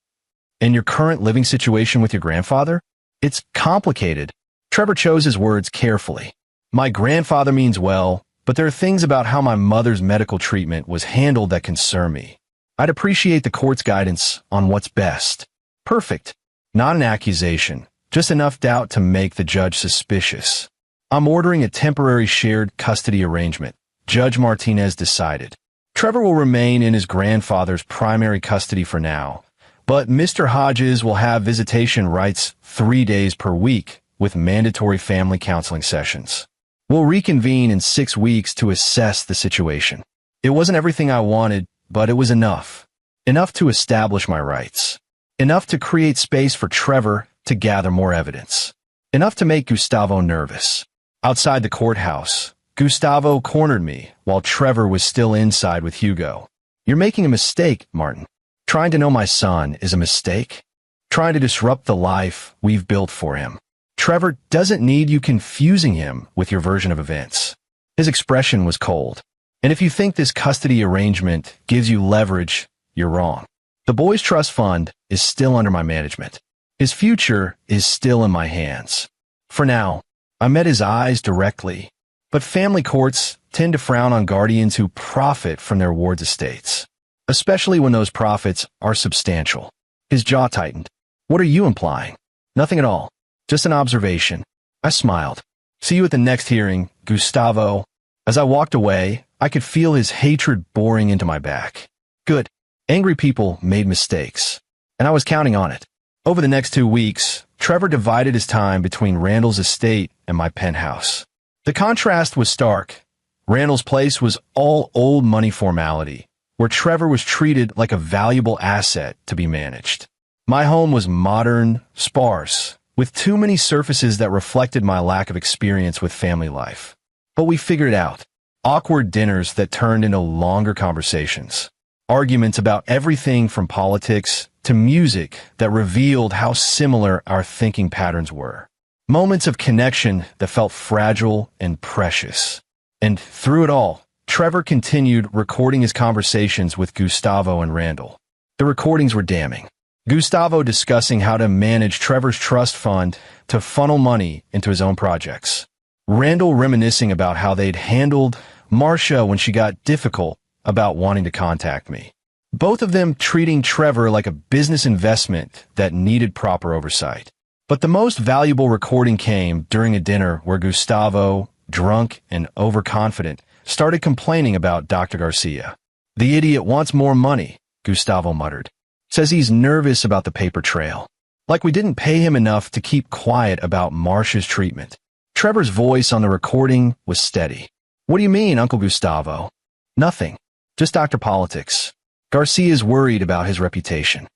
And your current living situation with your grandfather? It's complicated. Trevor chose his words carefully. My grandfather means well, but there are things about how my mother's medical treatment was handled that concern me. I'd appreciate the court's guidance on what's best. Perfect. Not an accusation. Just enough doubt to make the judge suspicious. I'm ordering a temporary shared custody arrangement, Judge Martinez decided. Trevor will remain in his grandfather's primary custody for now, but Mr. Hodges will have visitation rights 3 days per week with mandatory family counseling sessions. We'll reconvene in 6 weeks to assess the situation. It wasn't everything I wanted, but it was enough. Enough to establish my rights. Enough to create space for Trevor to gather more evidence. Enough to make Gustavo nervous. Outside the courthouse, Gustavo cornered me while Trevor was still inside with Hugo. You're making a mistake, Martin. Trying to know my son is a mistake. Trying to disrupt the life we've built for him. Trevor doesn't need you confusing him with your version of events. His expression was cold. And if you think this custody arrangement gives you leverage, you're wrong. The boys' trust fund is still under my management. His future is still in my hands. For now, I met his eyes directly, but family courts tend to frown on guardians who profit from their ward's estates, especially when those profits are substantial. His jaw tightened. What are you implying? Nothing at all. Just an observation. I smiled. See you at the next hearing, Gustavo. As I walked away, I could feel his hatred boring into my back. Good. Angry people made mistakes, and I was counting on it. Over the next 2 weeks, Trevor divided his time between Randall's estate and my penthouse. The contrast was stark. Randall's place was all old money formality, where Trevor was treated like a valuable asset to be managed. My home was modern, sparse, with too many surfaces that reflected my lack of experience with family life. But we figured it out. Awkward dinners that turned into longer conversations. Arguments about everything from politics to music that revealed how similar our thinking patterns were. Moments of connection that felt fragile and precious. And through it all, Trevor continued recording his conversations with Gustavo and Randall. The recordings were damning. Gustavo discussing how to manage Trevor's trust fund to funnel money into his own projects. Randall reminiscing about how they'd handled Marcia when she got difficult about wanting to contact me. Both of them treating Trevor like a business investment that needed proper oversight. But the most valuable recording came during a dinner where Gustavo, drunk and overconfident, started complaining about Dr. Garcia. The idiot wants more money, Gustavo muttered. Says he's nervous about the paper trail. Like we didn't pay him enough to keep quiet about Marcia's treatment. Trevor's voice on the recording was steady. What do you mean, Uncle Gustavo? Nothing. Just Dr. Politics. Garcia's worried about his reputation.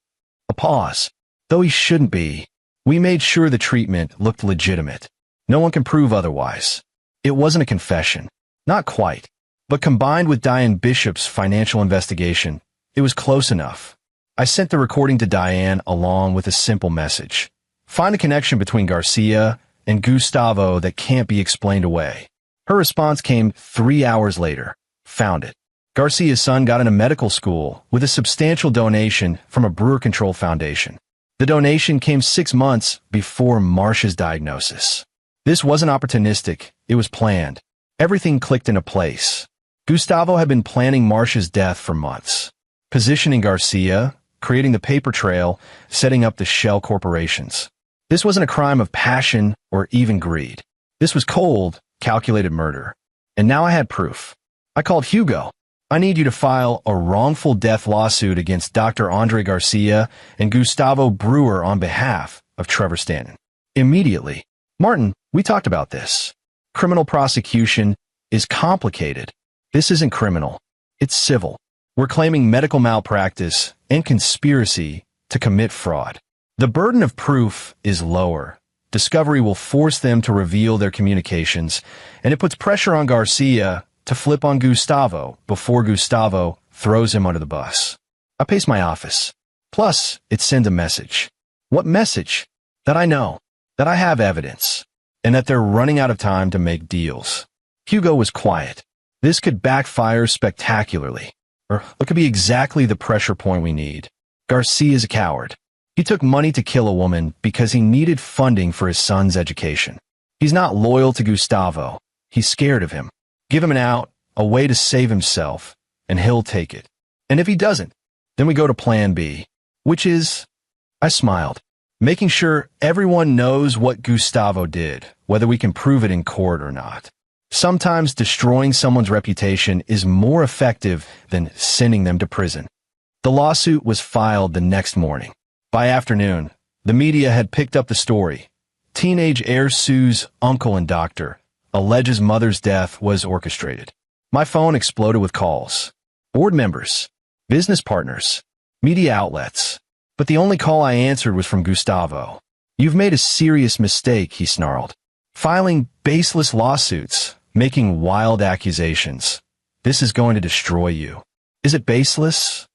A pause. Though he shouldn't be. We made sure the treatment looked legitimate. No one can prove otherwise. It wasn't a confession. Not quite. But combined with Diane Bishop's financial investigation, it was close enough. I sent the recording to Diane along with a simple message. Find a connection between Garcia and Gustavo that can't be explained away. Her response came 3 hours later. Found it. Garcia's son got into medical school with a substantial donation from a Brewer Control Foundation. The donation came 6 months before Marcia's diagnosis. This wasn't opportunistic, it was planned. Everything clicked into place. Gustavo had been planning Marcia's death for months. Positioning Garcia, creating the paper trail, setting up the shell corporations. This wasn't a crime of passion or even greed. This was cold, calculated murder. And now I had proof. I called Hugo. I need you to file a wrongful death lawsuit against Dr. Andre Garcia and Gustavo Brewer on behalf of Trevor Stanton. Immediately. Martin, we talked about this. Criminal prosecution is complicated. This isn't criminal. It's civil. We're claiming medical malpractice and conspiracy to commit fraud. The burden of proof is lower. Discovery will force them to reveal their communications, and it puts pressure on Garcia to flip on Gustavo before Gustavo throws him under the bus. I pace my office. Plus, it sends a message. What message? That I know, that I have evidence, and that they're running out of time to make deals. Hugo was quiet. This could backfire spectacularly, or it could be exactly the pressure point we need. Garcia is a coward. He took money to kill a woman because he needed funding for his son's education. He's not loyal to Gustavo. He's scared of him. Give him an out, a way to save himself, and he'll take it. And if he doesn't, then we go to plan B, which is, I smiled, making sure everyone knows what Gustavo did, whether we can prove it in court or not. Sometimes destroying someone's reputation is more effective than sending them to prison. The lawsuit was filed the next morning. By afternoon, the media had picked up the story. Teenage heir sues uncle and doctor. Alleges mother's death was orchestrated. My phone exploded with calls. Board members, business partners, media outlets. But the only call I answered was from Gustavo. You've made a serious mistake, he snarled. Filing baseless lawsuits, making wild accusations. This is going to destroy you. Is it baseless?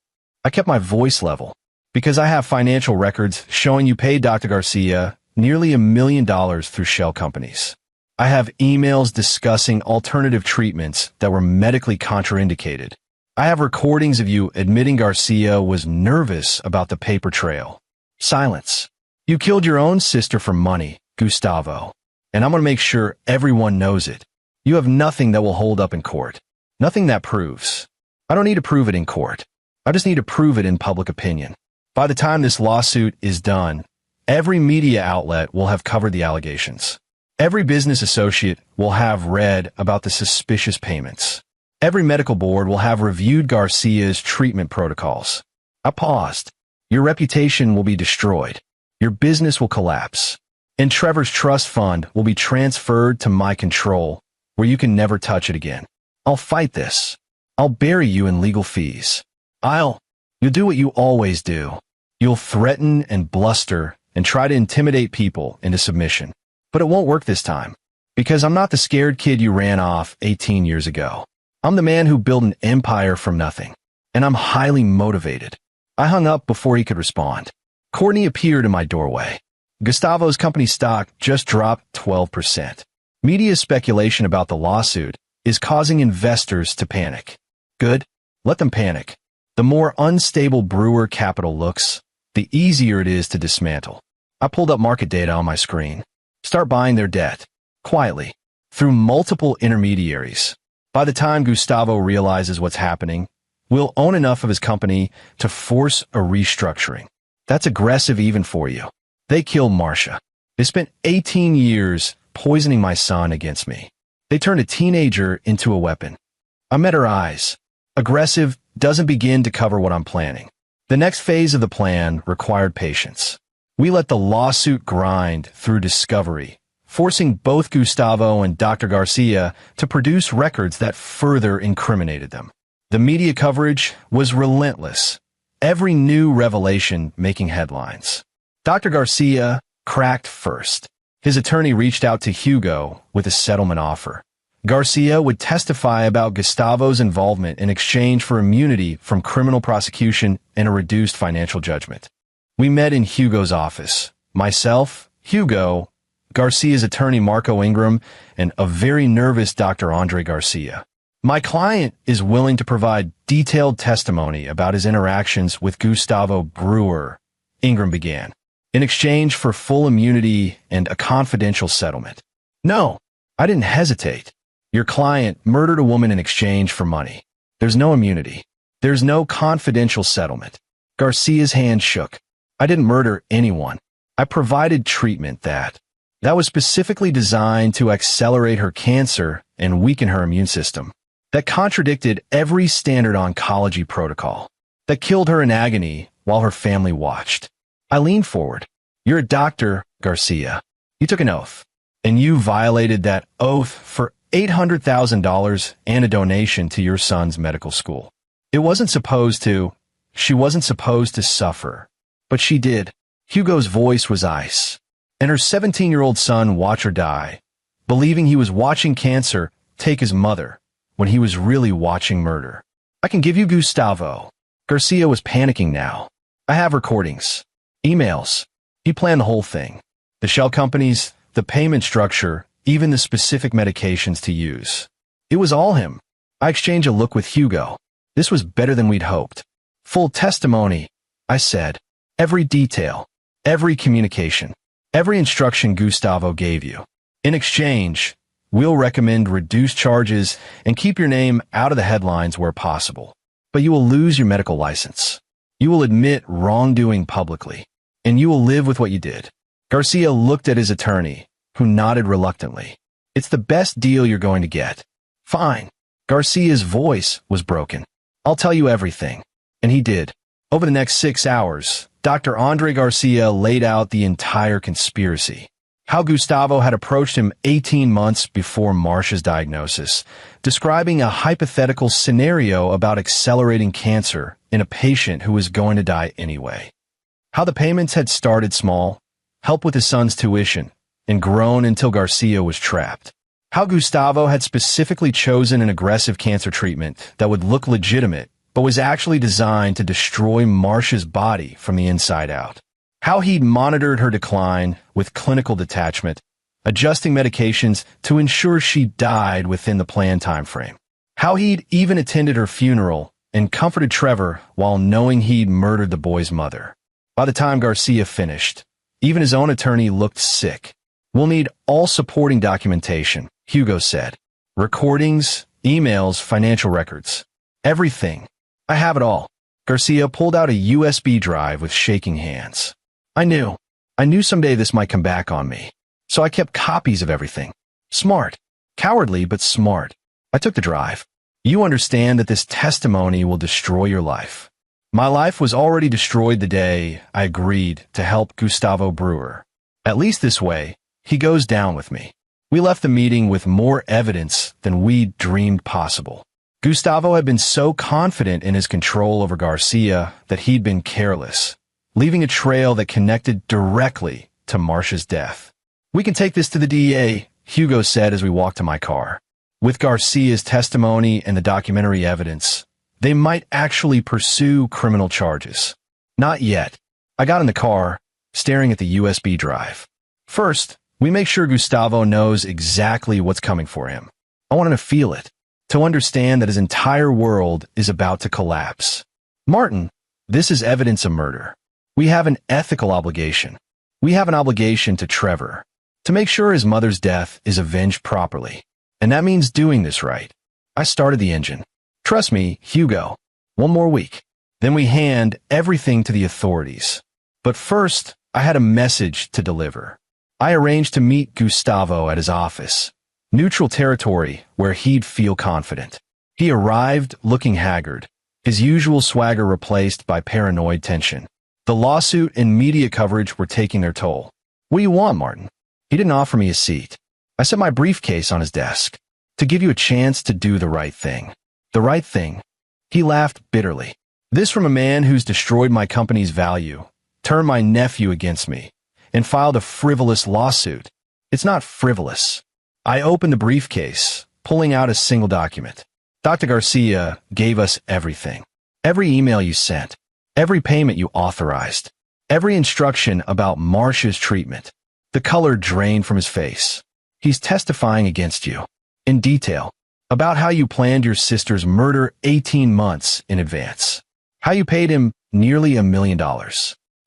I kept my voice level, because I have financial records showing you paid Dr. Garcia nearly $1 million through shell companies. I have emails discussing alternative treatments that were medically contraindicated. I have recordings of you admitting Garcia was nervous about the paper trail. Silence. You killed your own sister for money, Gustavo. And I'm going to make sure everyone knows it. You have nothing that will hold up in court. Nothing that proves. I don't need to prove it in court. I just need to prove it in public opinion. By the time this lawsuit is done, every media outlet will have covered the allegations. Every business associate will have read about the suspicious payments. Every medical board will have reviewed Garcia's treatment protocols. I paused. Your reputation will be destroyed. Your business will collapse. And Trevor's trust fund will be transferred to my control, where you can never touch it again. I'll fight this. I'll bury you in legal fees. You'll do what you always do. You'll threaten and bluster and try to intimidate people into submission. But it won't work this time, because I'm not the scared kid you ran off 18 years ago. I'm the man who built an empire from nothing, and I'm highly motivated. I hung up before he could respond. Courtney appeared in my doorway. Gustavo's company stock just dropped 12%. Media speculation about the lawsuit is causing investors to panic. Good, let them panic. The more unstable Brewer Capital looks, the easier it is to dismantle. I pulled up market data on my screen. Start buying their debt, quietly, through multiple intermediaries. By the time Gustavo realizes what's happening, we'll own enough of his company to force a restructuring. That's aggressive even for you. They killed Marcia. They spent 18 years poisoning my son against me. They turned a teenager into a weapon. I met her eyes. Aggressive doesn't begin to cover what I'm planning. The next phase of the plan required patience. We let the lawsuit grind through discovery, forcing both Gustavo and Dr. Garcia to produce records that further incriminated them. The media coverage was relentless. Every new revelation making headlines. Dr. Garcia cracked first. His attorney reached out to Hugo with a settlement offer. Garcia would testify about Gustavo's involvement in exchange for immunity from criminal prosecution and a reduced financial judgment. We met in Hugo's office. Myself, Hugo, Garcia's attorney Marco Ingram, and a very nervous Dr. Andre Garcia. My client is willing to provide detailed testimony about his interactions with Gustavo Brewer, Ingram began, in exchange for full immunity and a confidential settlement. No, I didn't hesitate. Your client murdered a woman in exchange for money. There's no immunity. There's no confidential settlement. Garcia's hand shook. I didn't murder anyone. I provided treatment that was specifically designed to accelerate her cancer and weaken her immune system. That contradicted every standard oncology protocol. That killed her in agony while her family watched. I leaned forward. You're a doctor, Garcia. You took an oath. And you violated that oath for $800,000 and a donation to your son's medical school. She wasn't supposed to suffer. But she did. Hugo's voice was ice. And her 17-year-old son watched her die, believing he was watching cancer take his mother, when he was really watching murder. I can give you Gustavo. Garcia was panicking now. I have recordings. Emails. He planned the whole thing. The shell companies, the payment structure, even the specific medications to use. It was all him. I exchanged a look with Hugo. This was better than we'd hoped. Full testimony, I said. Every detail. Every communication. Every instruction Gustavo gave you. In exchange, we'll recommend reduced charges and keep your name out of the headlines where possible. But you will lose your medical license. You will admit wrongdoing publicly. And you will live with what you did. Garcia looked at his attorney, who nodded reluctantly. It's the best deal you're going to get. Fine. Garcia's voice was broken. I'll tell you everything. And he did. Over the next 6 hours, Dr. Andre Garcia laid out the entire conspiracy. How Gustavo had approached him 18 months before Marcia's diagnosis, describing a hypothetical scenario about accelerating cancer in a patient who was going to die anyway. How the payments had started small, help with his son's tuition, and grown until Garcia was trapped. How Gustavo had specifically chosen an aggressive cancer treatment that would look legitimate, but was actually designed to destroy Marcia's body from the inside out. How he'd monitored her decline with clinical detachment, adjusting medications to ensure she died within the planned time frame. How he'd even attended her funeral and comforted Trevor while knowing he'd murdered the boy's mother. By the time Garcia finished, even his own attorney looked sick. We'll need all supporting documentation, Hugo said. Recordings, emails, financial records. Everything. I have it all. Garcia pulled out a USB drive with shaking hands. I knew someday this might come back on me. So I kept copies of everything. Smart. Cowardly, but smart. I took the drive. You understand that this testimony will destroy your life. My life was already destroyed the day I agreed to help Gustavo Brewer. At least this way, he goes down with me. We left the meeting with more evidence than we'd dreamed possible. Gustavo had been so confident in his control over Garcia that he'd been careless, leaving a trail that connected directly to Marcia's death. We can take this to the DEA, Hugo said as we walked to my car. With Garcia's testimony and the documentary evidence, they might actually pursue criminal charges. Not yet. I got in the car, staring at the USB drive. First, we make sure Gustavo knows exactly what's coming for him. I want him to feel it, to understand that his entire world is about to collapse. Martin, this is evidence of murder. We have an ethical obligation. We have an obligation to Trevor, to make sure his mother's death is avenged properly. And that means doing this right. I started the engine. Trust me, Hugo. 1 more week. Then we hand everything to the authorities. But first, I had a message to deliver. I arranged to meet Gustavo at his office, neutral territory where he'd feel confident. He arrived looking haggard, his usual swagger replaced by paranoid tension. The lawsuit and media coverage were taking their toll. What do you want, Martin? He didn't offer me a seat. I set my briefcase on his desk. To give you a chance to do the right thing. The right thing. He laughed bitterly. This from a man who's destroyed my company's value, turned my nephew against me, and filed a frivolous lawsuit. It's not frivolous. I opened the briefcase, pulling out a single document. Dr. Garcia gave us everything. Every email you sent, every payment you authorized, every instruction about Marcia's treatment. The color drained from his face. He's testifying against you, in detail, about how you planned your sister's murder 18 months in advance, how you paid him nearly $1 million,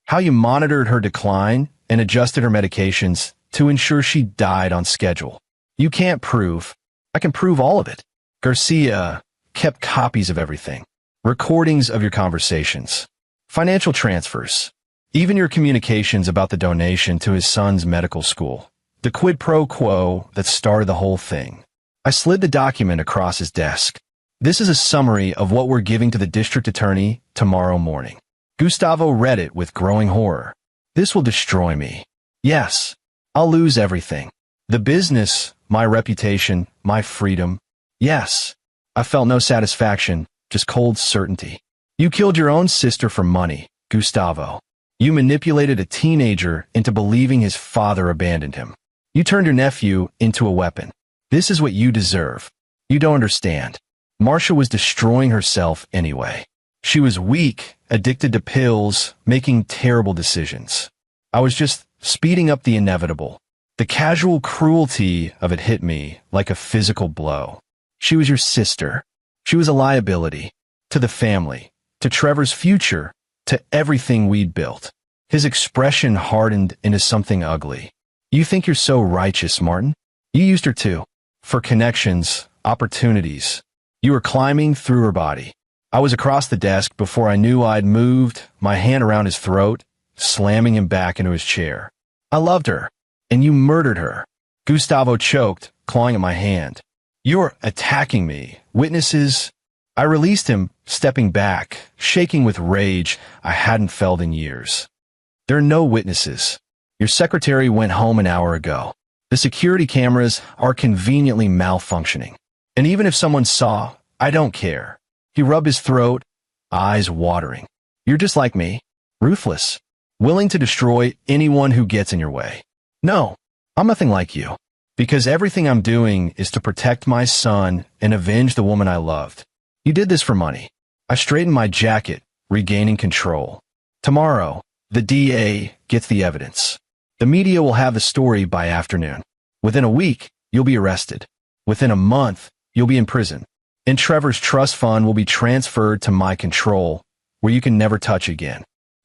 how you monitored her decline and adjusted her medications to ensure she died on schedule. You can't prove. I can prove all of it. Garcia kept copies of everything, recordings of your conversations, financial transfers, even your communications about the donation to his son's medical school, the quid pro quo that started the whole thing. I slid the document across his desk. This is a summary of what we're giving to the district attorney tomorrow morning. Gustavo read it with growing horror. This will destroy me. Yes, I'll lose everything. The business, my reputation, my freedom. Yes. I felt no satisfaction, just cold certainty. You killed your own sister for money, Gustavo. You manipulated a teenager into believing his father abandoned him. You turned your nephew into a weapon. This is what you deserve. You don't understand. Marcia was destroying herself anyway. She was weak, addicted to pills, making terrible decisions. I was just speeding up the inevitable. The casual cruelty of it hit me like a physical blow. She was your sister. She was a liability to the family, to Trevor's future, to everything we'd built. His expression hardened into something ugly. You think you're so righteous, Martin? You used her too. For connections, opportunities. You were climbing through her body. I was across the desk before I knew I'd moved, my hand around his throat, slamming him back into his chair. I loved her, and you murdered her. Gustavo choked, clawing at my hand. You're attacking me. Witnesses. I released him, stepping back, shaking with rage I hadn't felt in years. There are no witnesses. Your secretary went home an hour ago. The security cameras are conveniently malfunctioning. And even if someone saw, I don't care. He rubbed his throat, eyes watering. You're just like me, ruthless, willing to destroy anyone who gets in your way. No, I'm nothing like you, because everything I'm doing is to protect my son and avenge the woman I loved. You did this for money. I straightened my jacket, regaining control. Tomorrow, the DA gets the evidence. The media will have the story by afternoon. Within a week, you'll be arrested. Within a month, you'll be in prison. And Trevor's trust fund will be transferred to my control, where you can never touch again.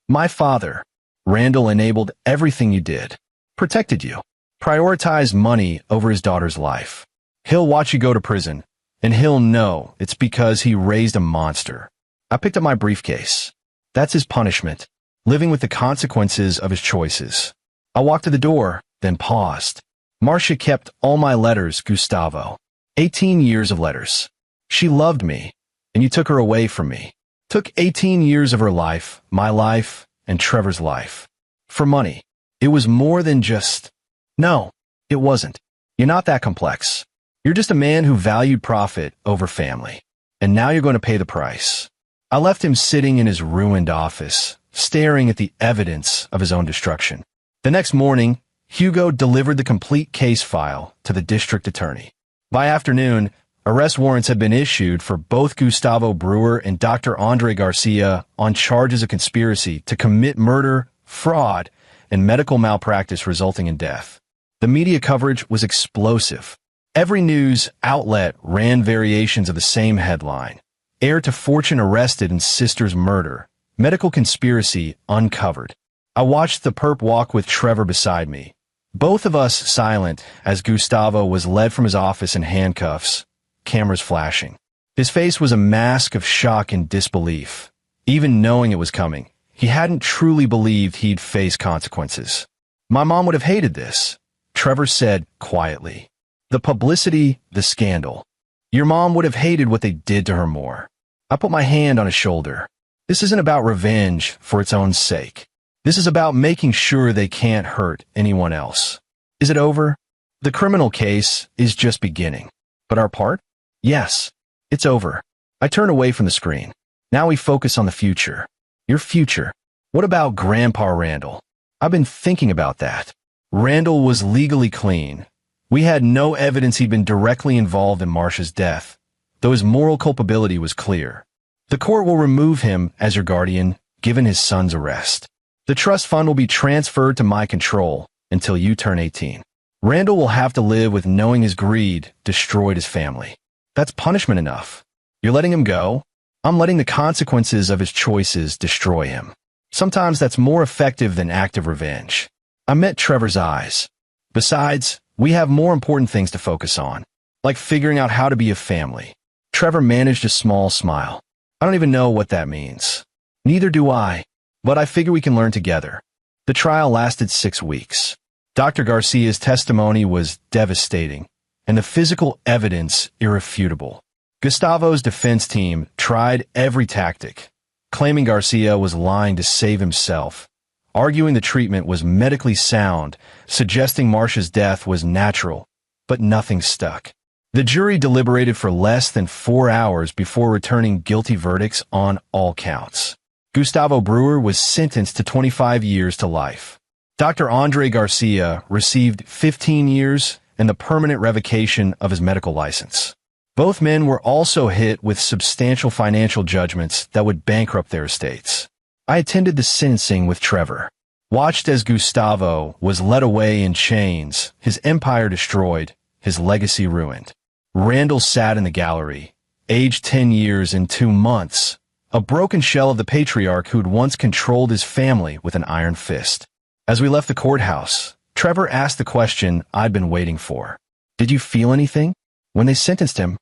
My father, Randall, enabled everything you did, protected you, prioritized money over his daughter's life. He'll watch you go to prison, and he'll know it's because he raised a monster. I picked up my briefcase. That's his punishment, living with the consequences of his choices. I walked to the door, then paused. Marcia kept all my letters, Gustavo. 18 years of letters. She loved me, and you took her away from me. Took 18 years of her life, my life, and Trevor's life. For money. It was more than just... No, it wasn't. You're not that complex. You're just a man who valued profit over family. And now you're going to pay the price. I left him sitting in his ruined office, staring at the evidence of his own destruction. The next morning, Hugo delivered the complete case file to the district attorney. By afternoon, arrest warrants had been issued for both Gustavo Brewer and Dr. Andre Garcia on charges of conspiracy to commit murder, fraud, and medical malpractice resulting in death. The media coverage was explosive. Every news outlet ran variations of the same headline. Heir to fortune arrested in sister's murder. Medical conspiracy uncovered. I watched the perp walk with Trevor beside me. Both of us silent as Gustavo was led from his office in handcuffs, cameras flashing. His face was a mask of shock and disbelief. Even knowing it was coming, he hadn't truly believed he'd face consequences. My mom would have hated this, Trevor said quietly. The publicity, the scandal. Your mom would have hated what they did to her more. I put my hand on his shoulder. This isn't about revenge for its own sake. This is about making sure they can't hurt anyone else. Is it over? The criminal case is just beginning. But our part? Yes, it's over. I turned away from the screen. Now we focus on the future. Your future. What about Grandpa Randall? I've been thinking about that. Randall was legally clean. We had no evidence he'd been directly involved in Marcia's death, though his moral culpability was clear. The court will remove him as your guardian, given his son's arrest. The trust fund will be transferred to my control until you turn 18. Randall will have to live with knowing his greed destroyed his family. That's punishment enough. You're letting him go? I'm letting the consequences of his choices destroy him. Sometimes that's more effective than active revenge. I met Trevor's eyes. Besides, we have more important things to focus on, like figuring out how to be a family. Trevor managed a small smile. I don't even know what that means. Neither do I, but I figure we can learn together. The trial lasted 6 weeks. Dr. Garcia's testimony was devastating, and the physical evidence irrefutable. Gustavo's defense team tried every tactic, claiming Garcia was lying to save himself, arguing the treatment was medically sound, suggesting Marcia's death was natural, but nothing stuck. The jury deliberated for less than 4 hours before returning guilty verdicts on all counts. Gustavo Brewer was sentenced to 25 years to life. Dr. Andre Garcia received 15 years and the permanent revocation of his medical license. Both men were also hit with substantial financial judgments that would bankrupt their estates. I attended the sentencing with Trevor, watched as Gustavo was led away in chains, his empire destroyed, his legacy ruined. Randall sat in the gallery, aged 10 years and 2 months, a broken shell of the patriarch who'd once controlled his family with an iron fist. As we left the courthouse, Trevor asked the question I'd been waiting for. Did you feel anything? When they sentenced him,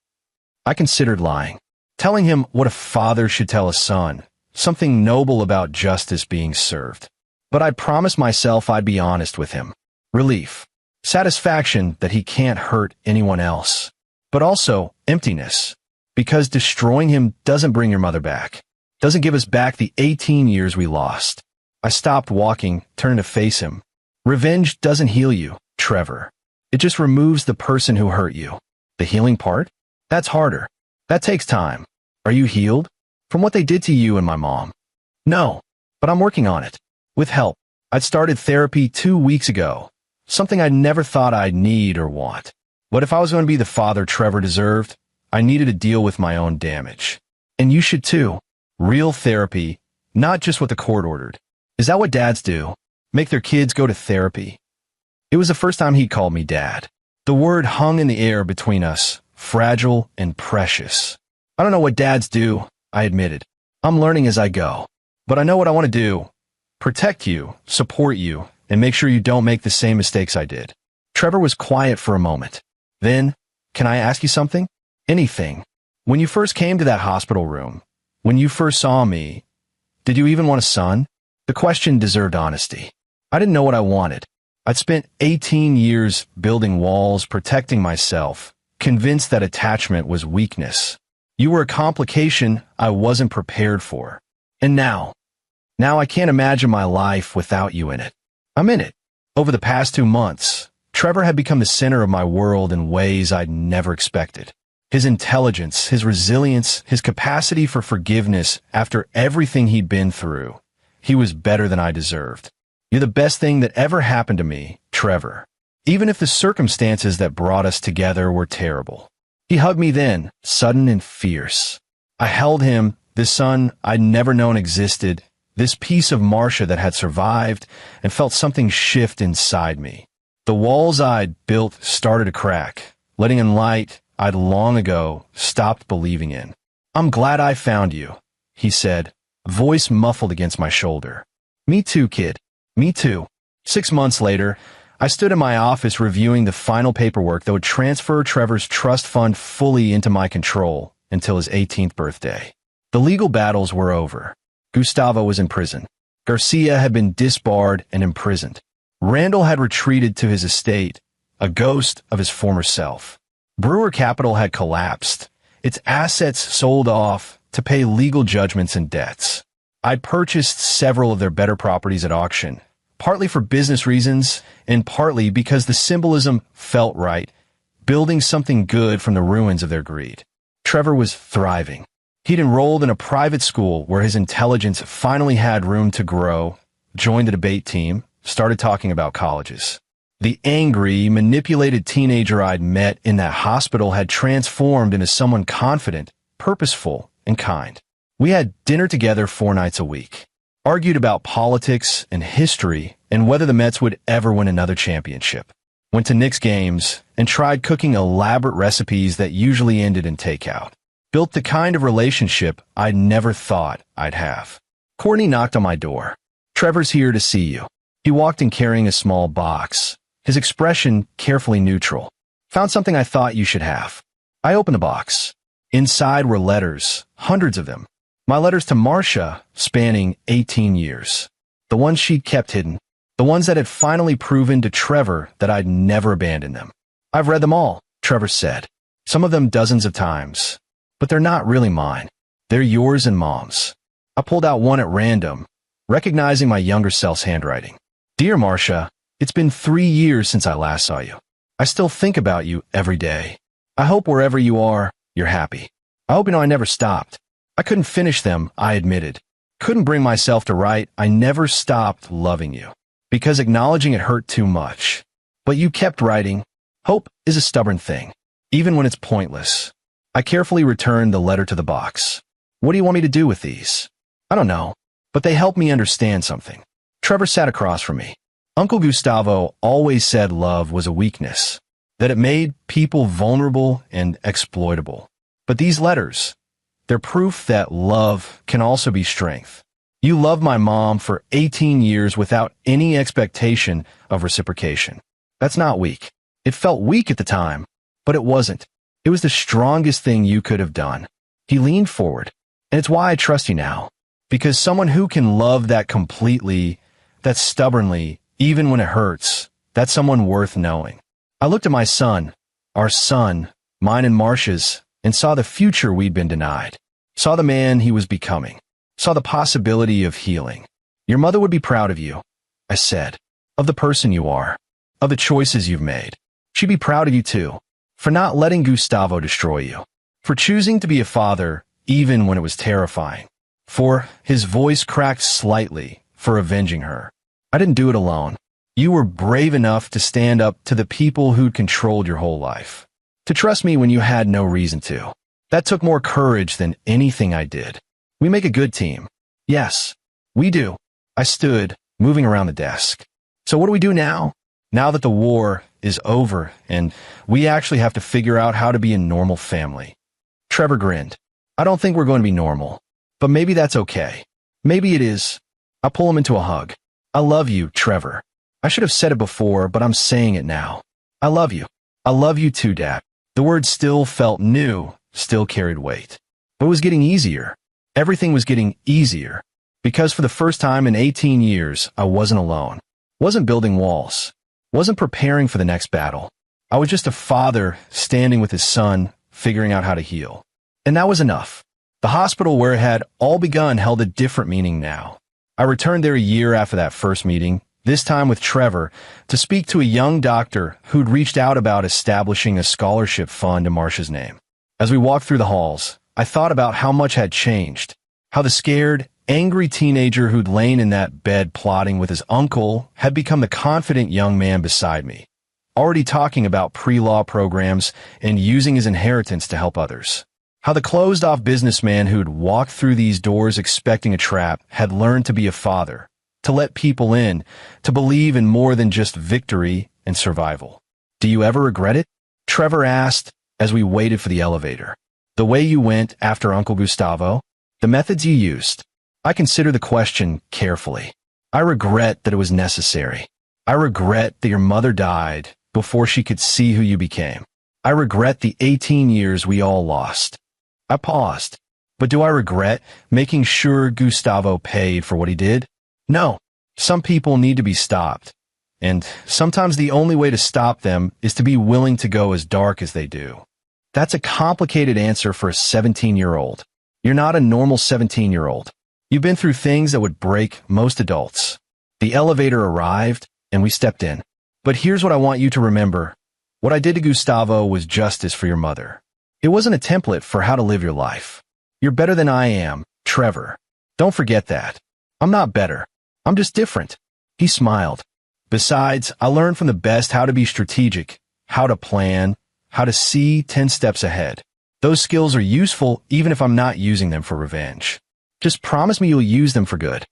I considered lying, telling him what a father should tell a son, something noble about justice being served. But I promised myself I'd be honest with him. Relief, satisfaction that he can't hurt anyone else, but also emptiness, because destroying him doesn't bring your mother back, doesn't give us back the 18 years we lost. I stopped walking, turned to face him. Revenge doesn't heal you, Trevor. It just removes the person who hurt you. The healing part? That's harder. That takes time. Are you healed? From what they did to you and my mom? No, but I'm working on it. With help. I'd started therapy 2 weeks ago, something I never thought I'd need or want. But if I was going to be the father Trevor deserved, I needed to deal with my own damage. And you should too. Real therapy, not just what the court ordered. Is that what dads do? Make their kids go to therapy? It was the first time he called me dad. The word hung in the air between us, fragile and precious. I don't know what dads do, I admitted. I'm learning as I go. But I know what I want to do. Protect you, support you, and make sure you don't make the same mistakes I did. Trevor was quiet for a moment. Then, can I ask you something? Anything. When you first came to that hospital room, when you first saw me, did you even want a son? The question deserved honesty. I didn't know what I wanted. I'd spent 18 years building walls, protecting myself, convinced that attachment was weakness. You were a complication I wasn't prepared for. And now I can't imagine my life without you in it. I'm in it. Over the past 2 months, Trevor had become the center of my world in ways I'd never expected. His intelligence, his resilience, his capacity for forgiveness after everything he'd been through. He was better than I deserved. You're the best thing that ever happened to me, Trevor. Even if the circumstances that brought us together were terrible. He hugged me then, sudden and fierce. I held him, this son I'd never known existed, this piece of Marcia that had survived, and felt something shift inside me. The walls I'd built started to crack, letting in light I'd long ago stopped believing in. I'm glad I found you, he said, voice muffled against my shoulder. Me too, kid. Me too. 6 months later, I stood in my office reviewing the final paperwork that would transfer Trevor's trust fund fully into my control until his 18th birthday. The legal battles were over. Gustavo was in prison. Garcia had been disbarred and imprisoned. Randall had retreated to his estate, a ghost of his former self. Brewer Capital had collapsed, its assets sold off to pay legal judgments and debts. I purchased several of their better properties at auction, partly for business reasons and partly because the symbolism felt right, building something good from the ruins of their greed. Trevor was thriving. He'd enrolled in a private school where his intelligence finally had room to grow, joined the debate team, started talking about colleges. The angry, manipulated teenager I'd met in that hospital had transformed into someone confident, purposeful, and kind. We had dinner together 4 nights a week, argued about politics and history and whether the Mets would ever win another championship, went to Knicks games, and tried cooking elaborate recipes that usually ended in takeout. Built the kind of relationship I never thought I'd have. Courtney knocked on my door. "Trevor's here to see you." He walked in carrying a small box, his expression carefully neutral. "Found something I thought you should have." I opened the box. Inside were letters, hundreds of them. My letters to Marcia, spanning 18 years. The ones she'd kept hidden. The ones that had finally proven to Trevor that I'd never abandoned them. "I've read them all," Trevor said. "Some of them dozens of times. But they're not really mine. They're yours and Mom's." I pulled out one at random, recognizing my younger self's handwriting. "Dear Marcia, it's been 3 years since I last saw you. I still think about you every day. I hope wherever you are, you're happy. I hope you know I never stopped." I couldn't finish them, I admitted. Couldn't bring myself to write, "I never stopped loving you," because acknowledging it hurt too much. But you kept writing. Hope is a stubborn thing, even when it's pointless. I carefully returned the letter to the box. "What do you want me to do with these?" "I don't know, but they help me understand something." Trevor sat across from me. Uncle Gustavo always said love was a weakness, that it made people vulnerable and exploitable. But these letters, they're proof that love can also be strength. You loved my mom for 18 years without any expectation of reciprocation. That's not weak. It felt weak at the time, but it wasn't. It was the strongest thing you could have done. He leaned forward, and it's why I trust you now. Because someone who can love that completely, that stubbornly, even when it hurts, that's someone worth knowing. I looked at my son, our son, mine and Marcia's, and saw the future we'd been denied. Saw the man he was becoming. Saw the possibility of healing. "Your mother would be proud of you," I said. "Of the person you are. Of the choices you've made. She'd be proud of you too. For not letting Gustavo destroy you. For choosing to be a father, even when it was terrifying. For," his voice cracked slightly, "for avenging her. I didn't do it alone. You were brave enough to stand up to the people who'd controlled your whole life. To trust me when you had no reason to. That took more courage than anything I did. We make a good team." "Yes, we do." I stood, moving around the desk. "So what do we do now? Now that the war is over and we actually have to figure out how to be a normal family." Trevor grinned. "I don't think we're going to be normal. But maybe that's okay. Maybe it is." I pull him into a hug. "I love you, Trevor. I should have said it before, but I'm saying it now. I love you. I love you too, Dad." The word still felt new, still carried weight. But it was getting easier. Everything was getting easier. Because for the first time in 18 years, I wasn't alone. Wasn't building walls. Wasn't preparing for the next battle. I was just a father standing with his son, figuring out how to heal. And that was enough. The hospital where it had all begun held a different meaning now. I returned there a year after that first meeting, this time with Trevor, to speak to a young doctor who'd reached out about establishing a scholarship fund in Marcia's name. As we walked through the halls, I thought about how much had changed, how the scared, angry teenager who'd lain in that bed plotting with his uncle had become the confident young man beside me, already talking about pre-law programs and using his inheritance to help others. How the closed-off businessman who'd walked through these doors expecting a trap had learned to be a father, to let people in, to believe in more than just victory and survival. "Do you ever regret it?" Trevor asked as we waited for the elevator. "The way you went after Uncle Gustavo? The methods you used?" I consider the question carefully. I regret that it was necessary. I regret that your mother died before she could see who you became. I regret the 18 years we all lost. I paused. But do I regret making sure Gustavo paid for what he did? No. Some people need to be stopped. And sometimes the only way to stop them is to be willing to go as dark as they do. That's a complicated answer for a 17-year-old. You're not a normal 17-year-old. You've been through things that would break most adults. The elevator arrived, and we stepped in. But here's what I want you to remember. What I did to Gustavo was justice for your mother. It wasn't a template for how to live your life. You're better than I am, Trevor. Don't forget that. I'm not better. I'm just different. He smiled. Besides, I learned from the best how to be strategic, how to plan, how to see 10 steps ahead. Those skills are useful even if I'm not using them for revenge. Just promise me you'll use them for good.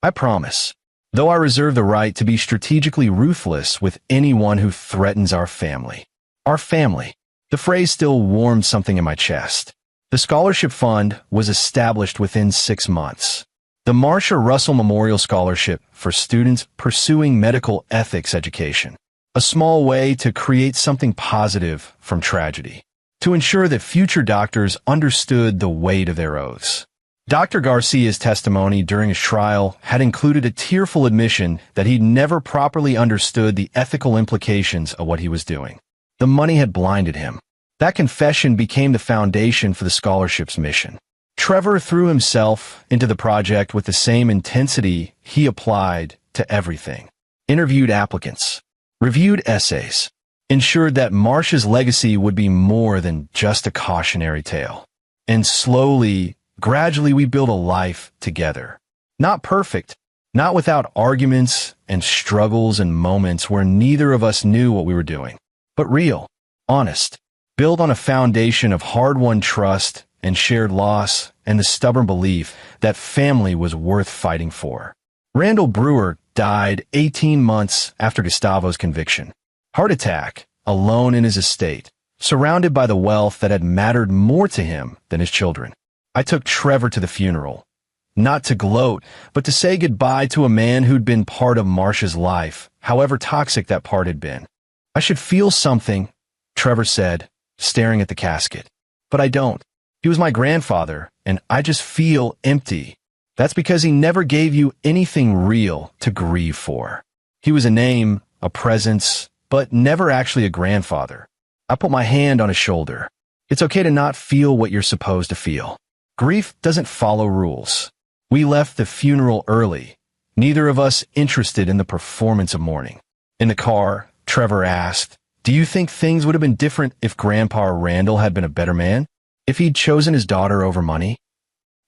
I promise. Though I reserve the right to be strategically ruthless with anyone who threatens our family. Our family. The phrase still warmed something in my chest. The scholarship fund was established within 6 months. The Marcia Russell Memorial Scholarship for students pursuing medical ethics education. A small way to create something positive from tragedy. To ensure that future doctors understood the weight of their oaths. Dr. Garcia's testimony during his trial had included a tearful admission that he'd never properly understood the ethical implications of what he was doing. The money had blinded him. That confession became the foundation for the scholarship's mission. Trevor threw himself into the project with the same intensity he applied to everything. Interviewed applicants, reviewed essays, ensured that Marcia's legacy would be more than just a cautionary tale. And slowly, gradually we built a life together. Not perfect, not without arguments and struggles and moments where neither of us knew what we were doing, but real, honest, built on a foundation of hard-won trust and shared loss and the stubborn belief that family was worth fighting for. Randall Brewer died 18 months after Gustavo's conviction. Heart attack, alone in his estate, surrounded by the wealth that had mattered more to him than his children. I took Trevor to the funeral, not to gloat, but to say goodbye to a man who'd been part of Marcia's life, however toxic that part had been. I should feel something, Trevor said, staring at the casket. But I don't. He was my grandfather, and I just feel empty. That's because he never gave you anything real to grieve for. He was a name, a presence, but never actually a grandfather. I put my hand on his shoulder. It's okay to not feel what you're supposed to feel. Grief doesn't follow rules. We left the funeral early, neither of us interested in the performance of mourning. In the car, Trevor asked, "Do you think things would have been different if Grandpa Randall had been a better man? If he'd chosen his daughter over money?"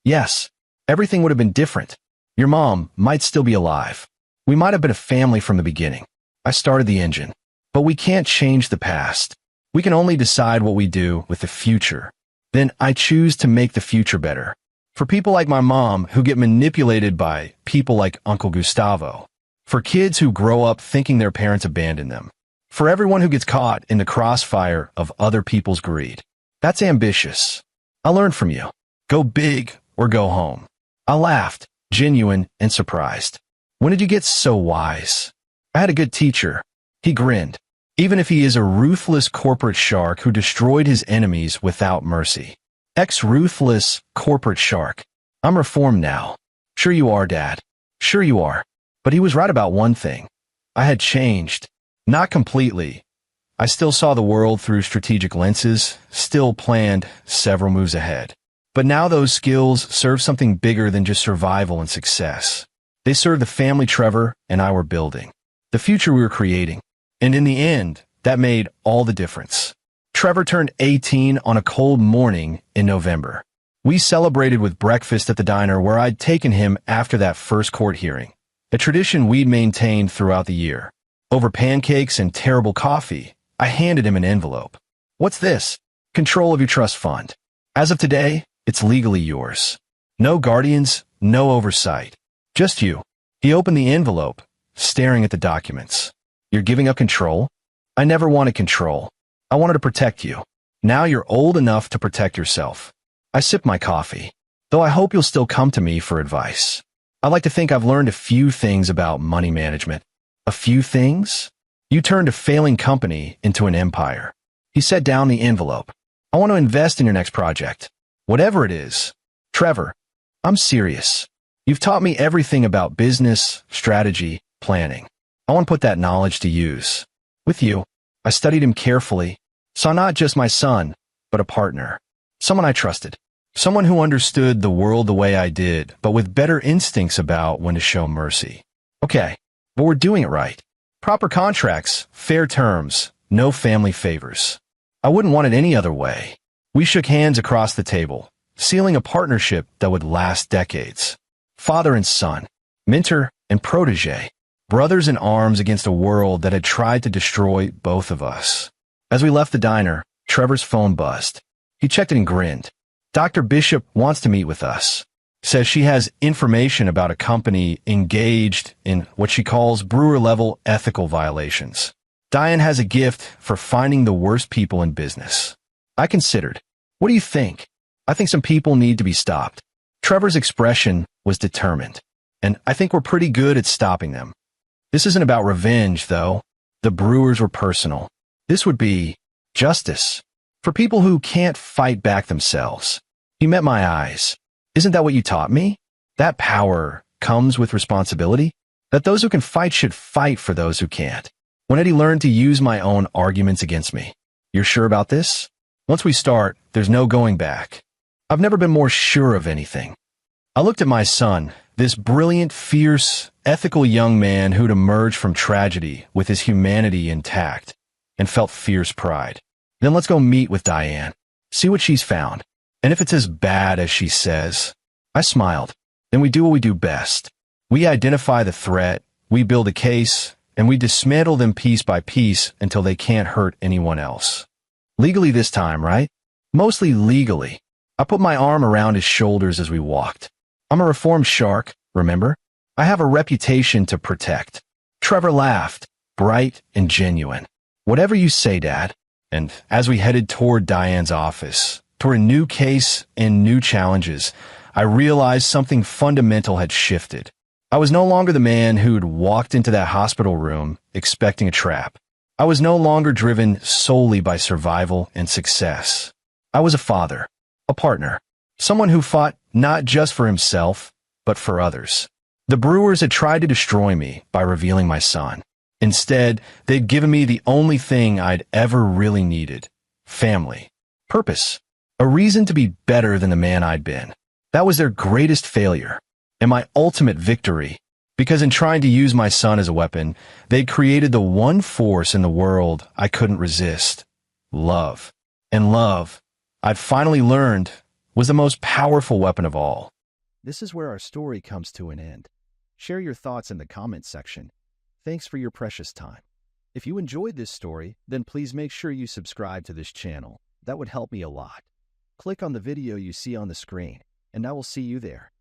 "Yes, everything would have been different. Your mom might still be alive. We might have been a family from the beginning. I started the engine. But we can't change the past. We can only decide what we do with the future. Then I choose to make the future better. For people like my mom who get manipulated by people like Uncle Gustavo. For kids who grow up thinking their parents abandoned them. For everyone who gets caught in the crossfire of other people's greed. That's ambitious. I learned from you. Go big or go home." I laughed, genuine and surprised. "When did you get so wise?" "I had a good teacher." He grinned. "Even if he is a ruthless corporate shark who destroyed his enemies without mercy. Ex-ruthless corporate shark. I'm reformed now." "Sure you are, Dad. Sure you are." But he was right about one thing. I had changed. Not completely. I still saw the world through strategic lenses, still planned several moves ahead. But now those skills serve something bigger than just survival and success. They serve the family Trevor and I were building. The future we were creating. And in the end, that made all the difference. Trevor turned 18 on a cold morning in November. We celebrated with breakfast at the diner where I'd taken him after that first court hearing, a tradition we'd maintained throughout the year. Over pancakes and terrible coffee, I handed him an envelope. "What's this?" "Control of your trust fund. As of today, it's legally yours. No guardians, no oversight. Just you." He opened the envelope, staring at the documents. "You're giving up control?" "I never wanted control. I wanted to protect you. Now you're old enough to protect yourself." I sipped my coffee. "Though I hope you'll still come to me for advice. I like to think I've learned a few things about money management." "A few things?" "You turned a failing company into an empire." He set down the envelope. "I want to invest in your next project. Whatever it is." "Trevor, I'm serious. You've taught me everything about business, strategy, planning. I want to put that knowledge to use. With you." I studied him carefully, saw not just my son, but a partner. Someone I trusted. Someone who understood the world the way I did, but with better instincts about when to show mercy. "Okay, but we're doing it right. Proper contracts, fair terms, no family favors. I wouldn't want it any other way." We shook hands across the table, sealing a partnership that would last decades. Father and son, mentor and protege, brothers in arms against a world that had tried to destroy both of us. As we left the diner, Trevor's phone buzzed. He checked it and grinned. Dr. Bishop wants to meet with us. Says she has information about a company engaged in what she calls brewer-level ethical violations. Diane has a gift for finding the worst people in business. I considered, what do you think? I think some people need to be stopped. Trevor's expression was determined, and I think we're pretty good at stopping them. This isn't about revenge, though. The brewers were personal. This would be justice for people who can't fight back themselves. He met my eyes. Isn't that what you taught me? That power comes with responsibility? That those who can fight should fight for those who can't. When had he learned to use my own arguments against me? You're sure about this? Once we start, there's no going back. I've never been more sure of anything. I looked at my son, this brilliant, fierce, ethical young man who'd emerged from tragedy with his humanity intact, and felt fierce pride. Then let's go meet with Diane, see what she's found. And if it's as bad as she says, I smiled. Then we do what we do best. We identify the threat, we build a case, and we dismantle them piece by piece until they can't hurt anyone else. Legally this time, right? Mostly legally. I put my arm around his shoulders as we walked. I'm a reformed shark, remember? I have a reputation to protect. Trevor laughed, bright and genuine. Whatever you say, Dad. And as we headed toward Diane's office, toward a new case and new challenges, I realized something fundamental had shifted. I was no longer the man who'd walked into that hospital room expecting a trap. I was no longer driven solely by survival and success. I was a father, a partner, someone who fought not just for himself, but for others. The brewers had tried to destroy me by revealing my son. Instead, they'd given me the only thing I'd ever really needed: family, purpose, a reason to be better than the man I'd been. That was their greatest failure, and my ultimate victory, because in trying to use my son as a weapon, they'd created the one force in the world I couldn't resist: love. And love, I'd finally learned, was the most powerful weapon of all. This is where our story comes to an end. Share your thoughts in the comments section. Thanks for your precious time. If you enjoyed this story, then please make sure you subscribe to this channel. That would help me a lot. Click on the video you see on the screen, and I will see you there.